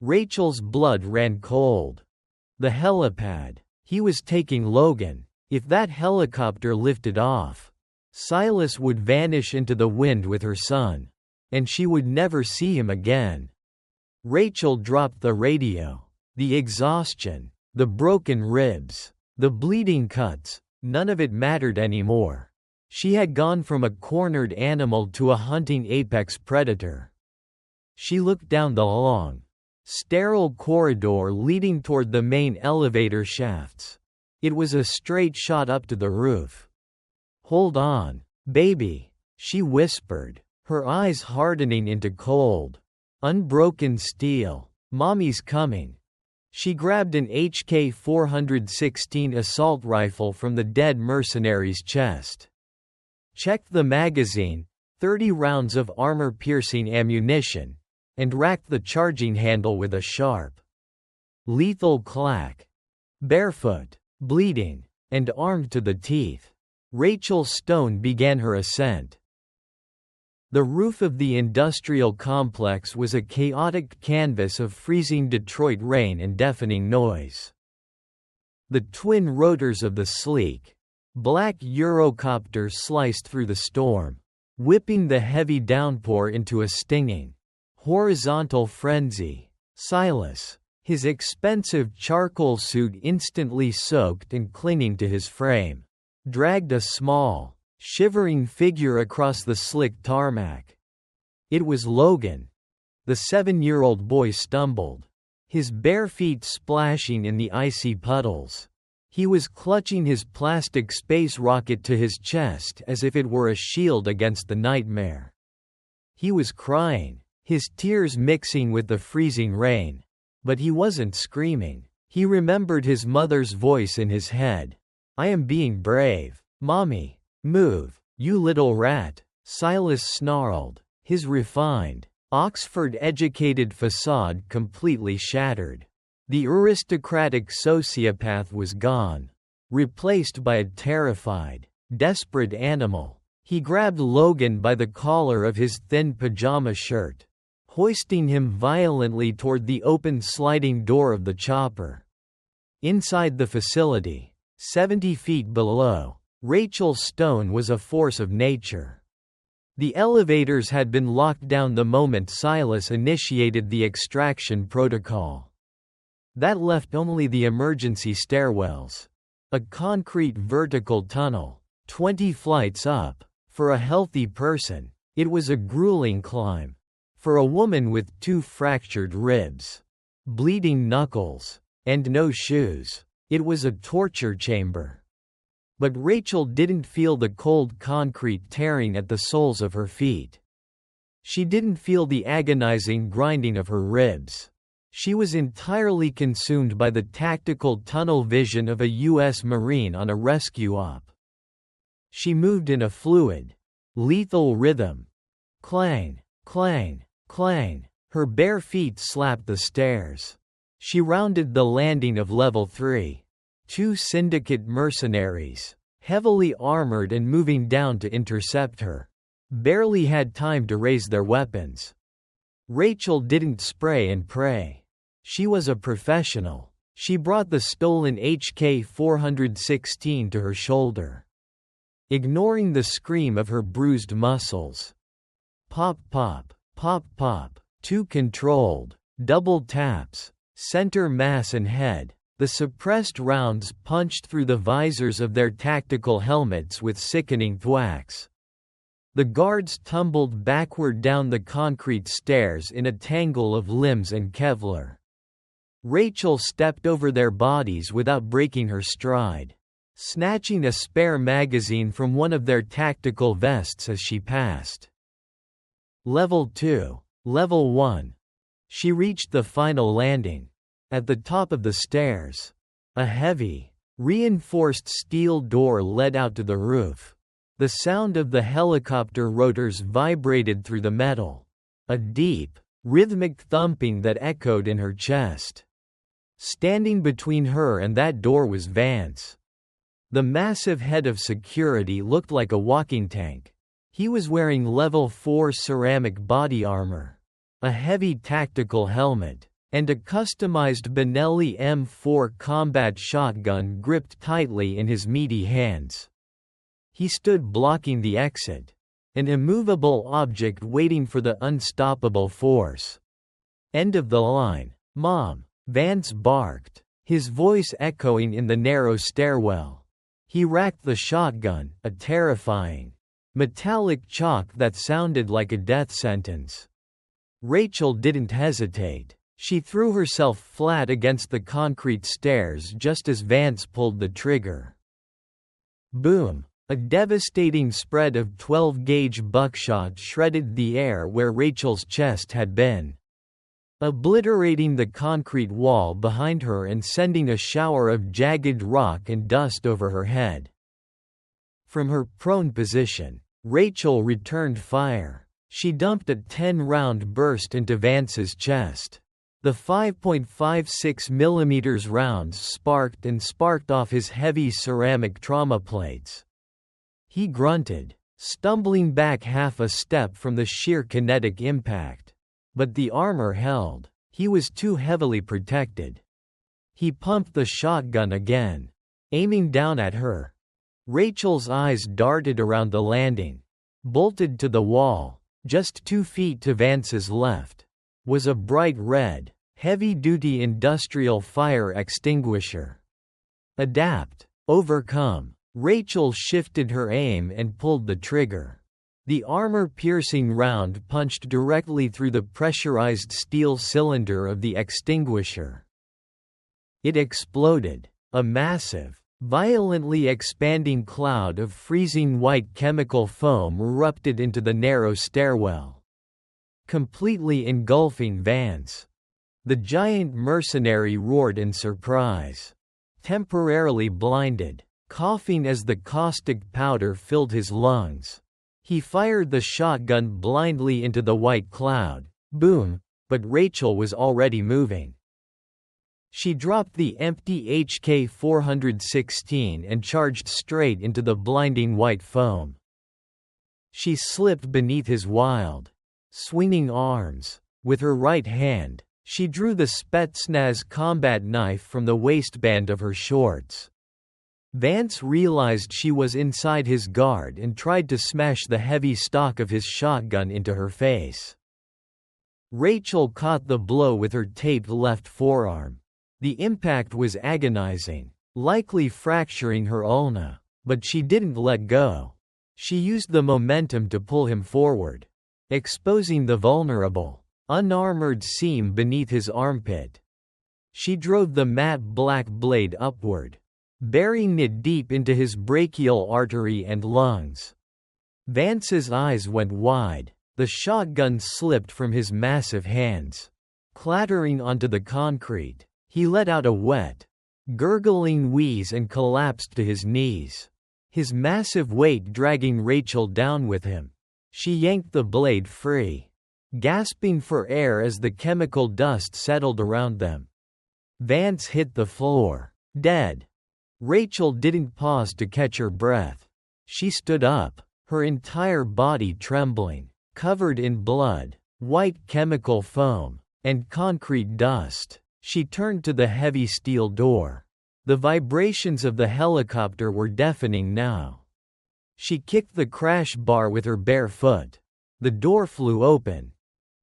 Rachel's blood ran cold. The helipad. He was taking Logan. If that helicopter lifted off, Silas would vanish into the wind with her son, and she would never see him again. Rachel dropped the radio. The exhaustion, the broken ribs, the bleeding cuts, none of it mattered anymore. She had gone from a cornered animal to a hunting apex predator. She looked down the long, sterile corridor leading toward the main elevator shafts. It was a straight shot up to the roof. "Hold on, baby," she whispered, her eyes hardening into cold, unbroken steel. "Mommy's coming." She grabbed an HK-416 assault rifle from the dead mercenary's chest. Checked the magazine, 30 rounds of armor-piercing ammunition, and racked the charging handle with a sharp, lethal clack. Barefoot, bleeding, and armed to the teeth, Rachel Stone began her ascent. The roof of the industrial complex was a chaotic canvas of freezing Detroit rain and deafening noise. The twin rotors of the sleek, black Eurocopter sliced through the storm, whipping the heavy downpour into a stinging, horizontal frenzy. Silas, his expensive charcoal suit instantly soaked and clinging to his frame, dragged a small, shivering figure across the slick tarmac. It was Logan. The 7-year-old boy stumbled, his bare feet splashing in the icy puddles. He was clutching his plastic space rocket to his chest as if it were a shield against the nightmare. He was crying, his tears mixing with the freezing rain. But he wasn't screaming. He remembered his mother's voice in his head. "I am being brave. Mommy, move, you little rat," Silas snarled, his refined, Oxford-educated facade completely shattered. The aristocratic sociopath was gone, replaced by a terrified, desperate animal. He grabbed Logan by the collar of his thin pajama shirt, hoisting him violently toward the open sliding door of the chopper. Inside the facility, 70 feet below, Rachel Stone was a force of nature. The elevators had been locked down the moment Silas initiated the extraction protocol. That left only the emergency stairwells. A concrete vertical tunnel, 20 flights up. For a healthy person, it was a grueling climb. For a woman with 2 fractured ribs, bleeding knuckles, and no shoes, it was a torture chamber. But Rachel didn't feel the cold concrete tearing at the soles of her feet. She didn't feel the agonizing grinding of her ribs. She was entirely consumed by the tactical tunnel vision of a U.S. Marine on a rescue op. She moved in a fluid, lethal rhythm. Clang, clang, clang. Her bare feet slapped the stairs. She rounded the landing of level 3. 2 syndicate mercenaries, heavily armored and moving down to intercept her, barely had time to raise their weapons. Rachel didn't spray and pray. She was a professional. She brought the stolen HK-416 to her shoulder, ignoring the scream of her bruised muscles. Pop pop, pop pop, 2 controlled, double taps, center mass and head. The suppressed rounds punched through the visors of their tactical helmets with sickening thwacks. The guards tumbled backward down the concrete stairs in a tangle of limbs and Kevlar. Rachel stepped over their bodies without breaking her stride, snatching a spare magazine from one of their tactical vests as she passed. Level 2. Level 1. She reached the final landing. At the top of the stairs, a heavy, reinforced steel door led out to the roof. The sound of the helicopter rotors vibrated through the metal, a deep, rhythmic thumping that echoed in her chest. Standing between her and that door was Vance. The massive head of security looked like a walking tank. He was wearing level 4 ceramic body armor, a heavy tactical helmet, and a customized Benelli M4 combat shotgun gripped tightly in his meaty hands. He stood blocking the exit, an immovable object waiting for the unstoppable force. "End of the line, Mom," Vance barked, his voice echoing in the narrow stairwell. He racked the shotgun, a terrifying, metallic chalk that sounded like a death sentence. Rachel didn't hesitate. She threw herself flat against the concrete stairs just as Vance pulled the trigger. Boom! A devastating spread of 12-gauge buckshot shredded the air where Rachel's chest had been, obliterating the concrete wall behind her and sending a shower of jagged rock and dust over her head. From her prone position, Rachel returned fire. She dumped a 10-round burst into Vance's chest. The 5.56 mm rounds sparked off his heavy ceramic trauma plates. He grunted, stumbling back half a step from the sheer kinetic impact. But the armor held. He was too heavily protected. He pumped the shotgun again, aiming down at her. Rachel's eyes darted around the landing. Bolted to the wall, just 2 feet to Vance's left, was a bright red, heavy-duty industrial fire extinguisher. Adapt. Overcome. Rachel shifted her aim and pulled the trigger. The armor-piercing round punched directly through the pressurized steel cylinder of the extinguisher. It exploded. A massive, violently expanding cloud of freezing white chemical foam erupted into the narrow stairwell, completely engulfing Vance. The giant mercenary roared in surprise. Temporarily blinded, coughing as the caustic powder filled his lungs, he fired the shotgun blindly into the white cloud. Boom! But Rachel was already moving. She dropped the empty HK-416 and charged straight into the blinding white foam. She slipped beneath his wild, swinging arms. With her right hand, she drew the Spetsnaz combat knife from the waistband of her shorts. Vance realized she was inside his guard and tried to smash the heavy stock of his shotgun into her face. Rachel caught the blow with her taped left forearm. The impact was agonizing, likely fracturing her ulna, but she didn't let go. She used the momentum to pull him forward, exposing the vulnerable, unarmored seam beneath his armpit. She drove the matte black blade upward, burying it deep into his brachial artery and lungs. Vance's eyes went wide. The shotgun slipped from his massive hands, clattering onto the concrete. He let out a wet, gurgling wheeze and collapsed to his knees, his massive weight dragging Rachel down with him. She yanked the blade free, gasping for air as the chemical dust settled around them. Vance hit the floor, dead. Rachel didn't pause to catch her breath. She stood up, her entire body trembling, covered in blood, white chemical foam, and concrete dust. She turned to the heavy steel door. The vibrations of the helicopter were deafening now. She kicked the crash bar with her bare foot. The door flew open.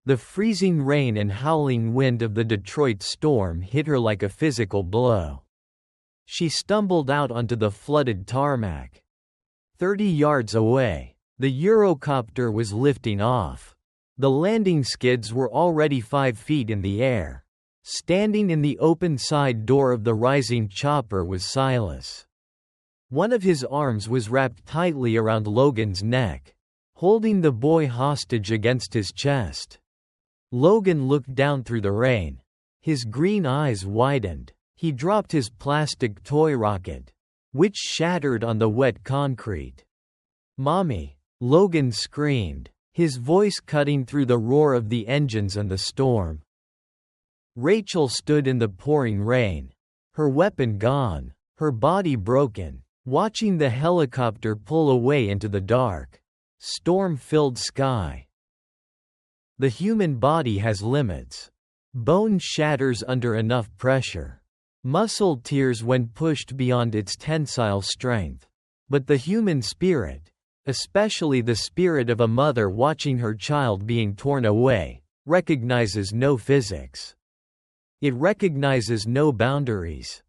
The freezing rain and howling wind of the Detroit storm hit her like a physical blow. She stumbled out onto the flooded tarmac. 30 yards away, the Eurocopter was lifting off. The landing skids were already 5 feet in the air. Standing in the open side door of the rising chopper was Silas. One of his arms was wrapped tightly around Logan's neck, holding the boy hostage against his chest. Logan looked down through the rain. His green eyes widened. He dropped his plastic toy rocket, which shattered on the wet concrete. "Mommy!" Logan screamed, his voice cutting through the roar of the engines and the storm. Rachel stood in the pouring rain, her weapon gone, her body broken, watching the helicopter pull away into the dark, storm-filled sky. The human body has limits. Bone shatters under enough pressure. Muscle tears when pushed beyond its tensile strength. But the human spirit, especially the spirit of a mother watching her child being torn away, recognizes no physics. It recognizes no boundaries.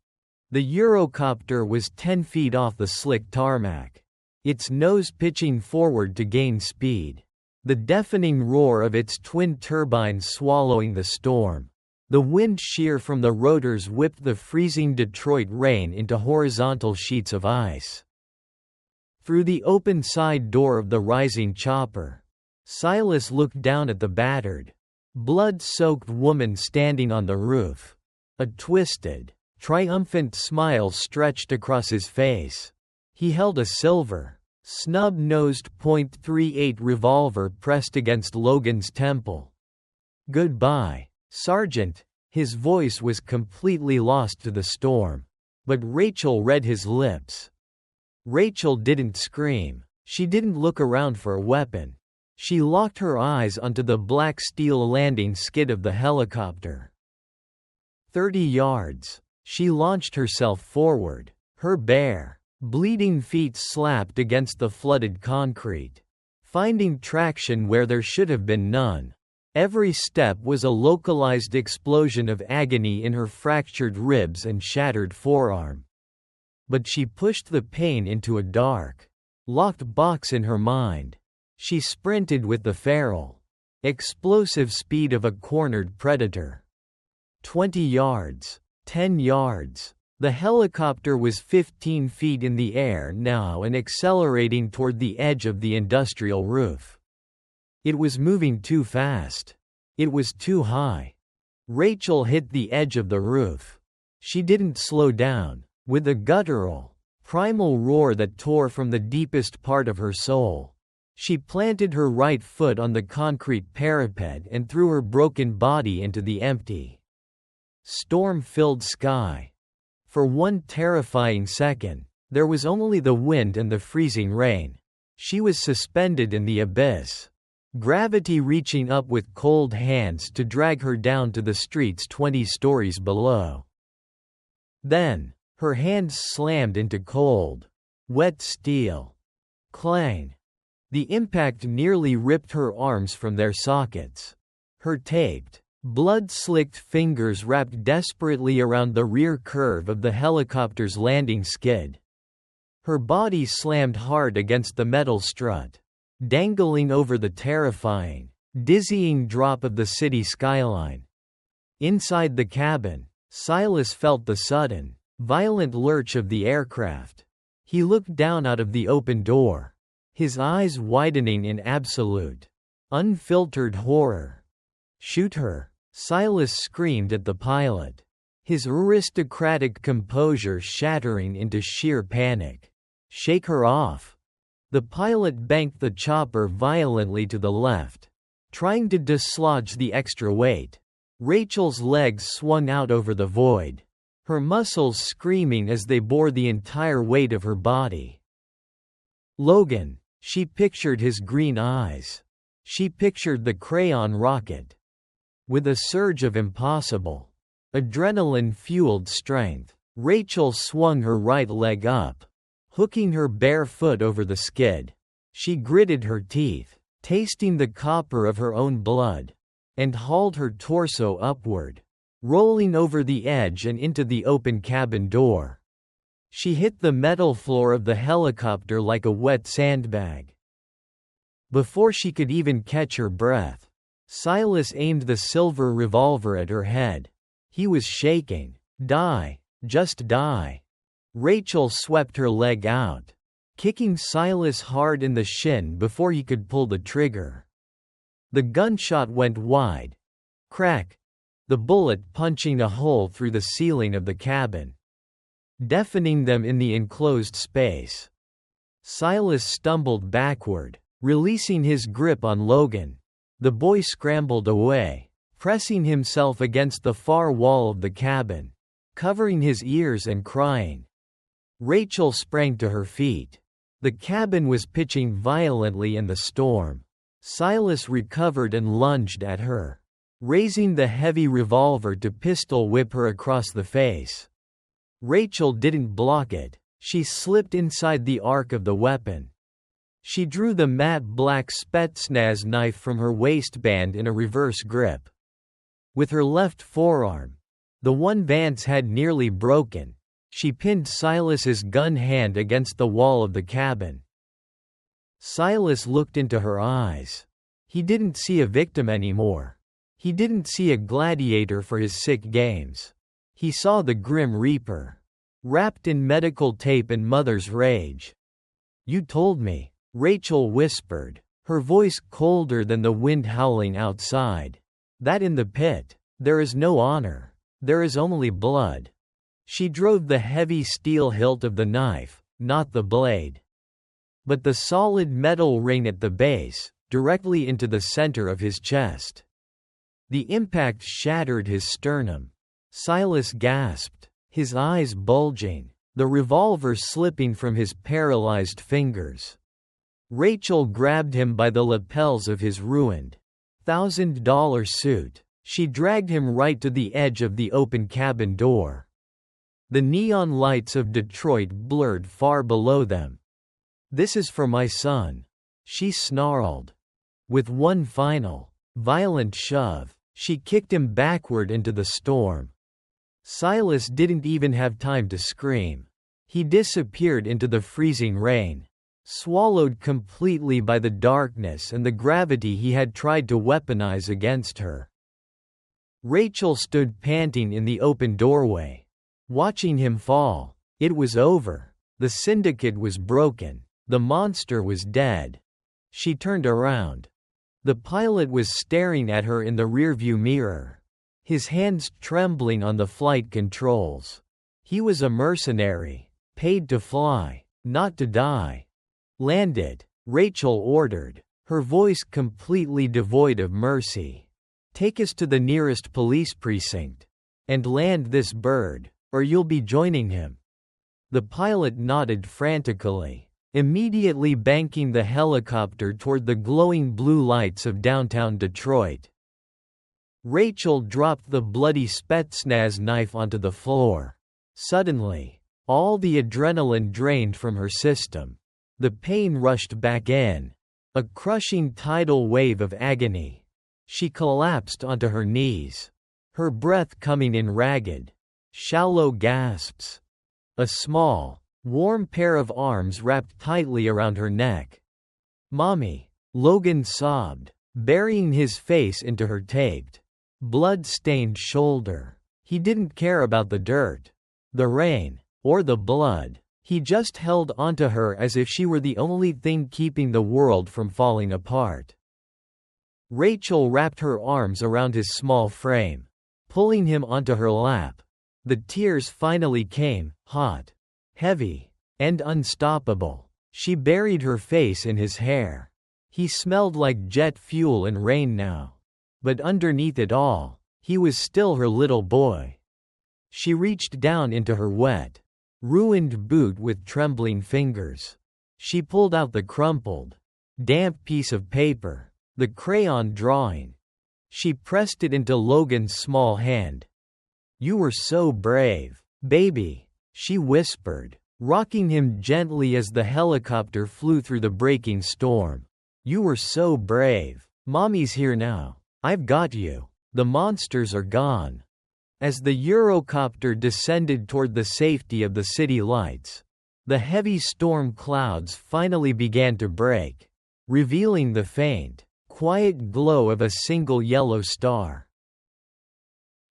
The Eurocopter was 10 feet off the slick tarmac, its nose pitching forward to gain speed. The deafening roar of its twin turbines swallowing the storm. The wind shear from the rotors whipped the freezing Detroit rain into horizontal sheets of ice. Through the open side door of the rising chopper, Silas looked down at the battered, blood-soaked woman standing on the roof. A twisted, triumphant smile stretched across his face. He held a silver, snub-nosed .38 revolver pressed against Logan's temple. "Goodbye, Sergeant." His voice was completely lost to the storm. But Rachel read his lips. Rachel didn't scream. She didn't look around for a weapon. She locked her eyes onto the black steel landing skid of the helicopter. 30 yards. She launched herself forward, her bare, bleeding feet slapped against the flooded concrete, finding traction where there should have been none. Every step was a localized explosion of agony in her fractured ribs and shattered forearm. But she pushed the pain into a dark, locked box in her mind. She sprinted with the feral, explosive speed of a cornered predator. 20 yards. 10 yards. The helicopter was 15 feet in the air now and accelerating toward the edge of the industrial roof. It was moving too fast. It was too high. Rachel hit the edge of the roof. She didn't slow down. With a guttural, primal roar that tore from the deepest part of her soul, she planted her right foot on the concrete parapet and threw her broken body into the empty, storm-filled sky. For one terrifying second, there was only the wind and the freezing rain. She was suspended in the abyss, gravity reaching up with cold hands to drag her down to the streets 20 stories below. Then, her hands slammed into cold, wet steel. Clang! The impact nearly ripped her arms from their sockets. Her taped, blood-slicked fingers wrapped desperately around the rear curve of the helicopter's landing skid. Her body slammed hard against the metal strut, dangling over the terrifying, dizzying drop of the city skyline. Inside the cabin, Silas felt the sudden, violent lurch of the aircraft. He looked down out of the open door, his eyes widening in absolute, unfiltered horror. "Shoot her!" Silas screamed at the pilot, his aristocratic composure shattering into sheer panic. "Shake her off!" The pilot banked the chopper violently to the left, trying to dislodge the extra weight. Rachel's legs swung out over the void, her muscles screaming as they bore the entire weight of her body. Logan, she pictured his green eyes. She pictured the crayon rocket. With a surge of impossible, adrenaline-fueled strength, Rachel swung her right leg up, hooking her bare foot over the skid. She gritted her teeth, tasting the copper of her own blood, and hauled her torso upward, rolling over the edge and into the open cabin door. She hit the metal floor of the helicopter like a wet sandbag. Before she could even catch her breath, Silas aimed the silver revolver at her head. He was shaking. "Die. Just die." Rachel swept her leg out, kicking Silas hard in the shin before he could pull the trigger. The gunshot went wide. Crack! The bullet punching a hole through the ceiling of the cabin, deafening them in the enclosed space. Silas stumbled backward, releasing his grip on Logan. The boy scrambled away, pressing himself against the far wall of the cabin, covering his ears and crying. Rachel sprang to her feet. The cabin was pitching violently in the storm. Silas recovered and lunged at her, raising the heavy revolver to pistol whip her across the face. Rachel didn't block it. She slipped inside the arc of the weapon. She drew the matte black Spetsnaz knife from her waistband in a reverse grip. With her left forearm, the one Vance had nearly broken, she pinned Silas's gun hand against the wall of the cabin. Silas looked into her eyes. He didn't see a victim anymore. He didn't see a gladiator for his sick games. He saw the Grim Reaper, wrapped in medical tape and mother's rage. "You told me," Rachel whispered, her voice colder than the wind howling outside, "that in the pit, there is no honor. There is only blood." She drove the heavy steel hilt of the knife, not the blade, but the solid metal ring at the base, directly into the center of his chest. The impact shattered his sternum. Silas gasped, his eyes bulging, the revolver slipping from his paralyzed fingers. Rachel grabbed him by the lapels of his ruined $1,000 suit. She dragged him right to the edge of the open cabin door. The neon lights of Detroit blurred far below them. "This is for my son," she snarled. With one final, violent shove, she kicked him backward into the storm. Silas didn't even have time to scream. He disappeared into the freezing rain. swallowed completely by the darkness and the gravity he had tried to weaponize against her. Rachel stood panting in the open doorway, watching him fall. It was over. The syndicate was broken. The monster was dead. She turned around. The pilot was staring at her in the rearview mirror, his hands trembling on the flight controls. He was a mercenary, paid to fly, not to die. "Land it," Rachel ordered, her voice completely devoid of mercy. "Take us to the nearest police precinct. And land this bird, or you'll be joining him." The pilot nodded frantically, immediately banking the helicopter toward the glowing blue lights of downtown Detroit. Rachel dropped the bloody Spetsnaz knife onto the floor. Suddenly, all the adrenaline drained from her system. The pain rushed back in, a crushing tidal wave of agony. She collapsed onto her knees, her breath coming in ragged, shallow gasps. A small, warm pair of arms wrapped tightly around her neck. "Mommy," Logan sobbed, burying his face into her taped, blood-stained shoulder. He didn't care about the dirt, the rain, or the blood. He just held onto her as if she were the only thing keeping the world from falling apart. Rachel wrapped her arms around his small frame, pulling him onto her lap. The tears finally came, hot, heavy, and unstoppable. She buried her face in his hair. He smelled like jet fuel and rain now. But underneath it all, he was still her little boy. She reached down into her wet, ruined boot with trembling fingers. She pulled out the crumpled, damp piece of paper, the crayon drawing. She pressed it into Logan's small hand. "You were so brave, baby," she whispered, rocking him gently as the helicopter flew through the breaking storm. "You were so brave. Mommy's here now. I've got you. The monsters are gone." As the Eurocopter descended toward the safety of the city lights, the heavy storm clouds finally began to break, revealing the faint, quiet glow of a single yellow star.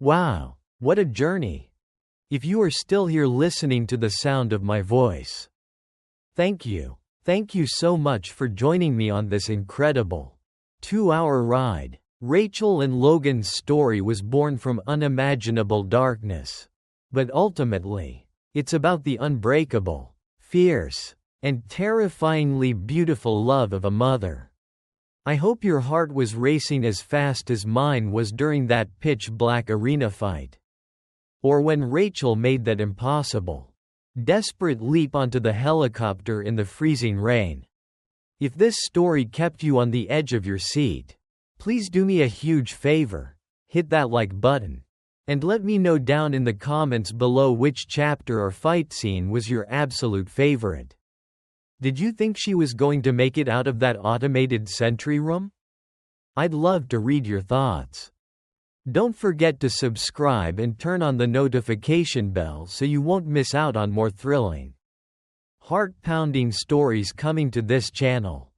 Wow, what a journey! If you are still here listening to the sound of my voice, thank you. Thank you so much for joining me on this incredible 2-hour ride. Rachel and Logan's story was born from unimaginable darkness. But ultimately, it's about the unbreakable, fierce, and terrifyingly beautiful love of a mother. I hope your heart was racing as fast as mine was during that pitch-black arena fight. Or when Rachel made that impossible, desperate leap onto the helicopter in the freezing rain. If this story kept you on the edge of your seat, please do me a huge favor, hit that like button. And let me know down in the comments below which chapter or fight scene was your absolute favorite. Did you think she was going to make it out of that automated sentry room? I'd love to read your thoughts. Don't forget to subscribe and turn on the notification bell so you won't miss out on more thrilling, heart-pounding stories coming to this channel.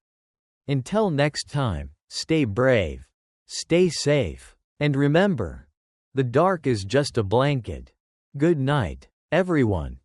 Until next time, stay brave, stay safe, and remember, the dark is just a blanket. Good night, everyone.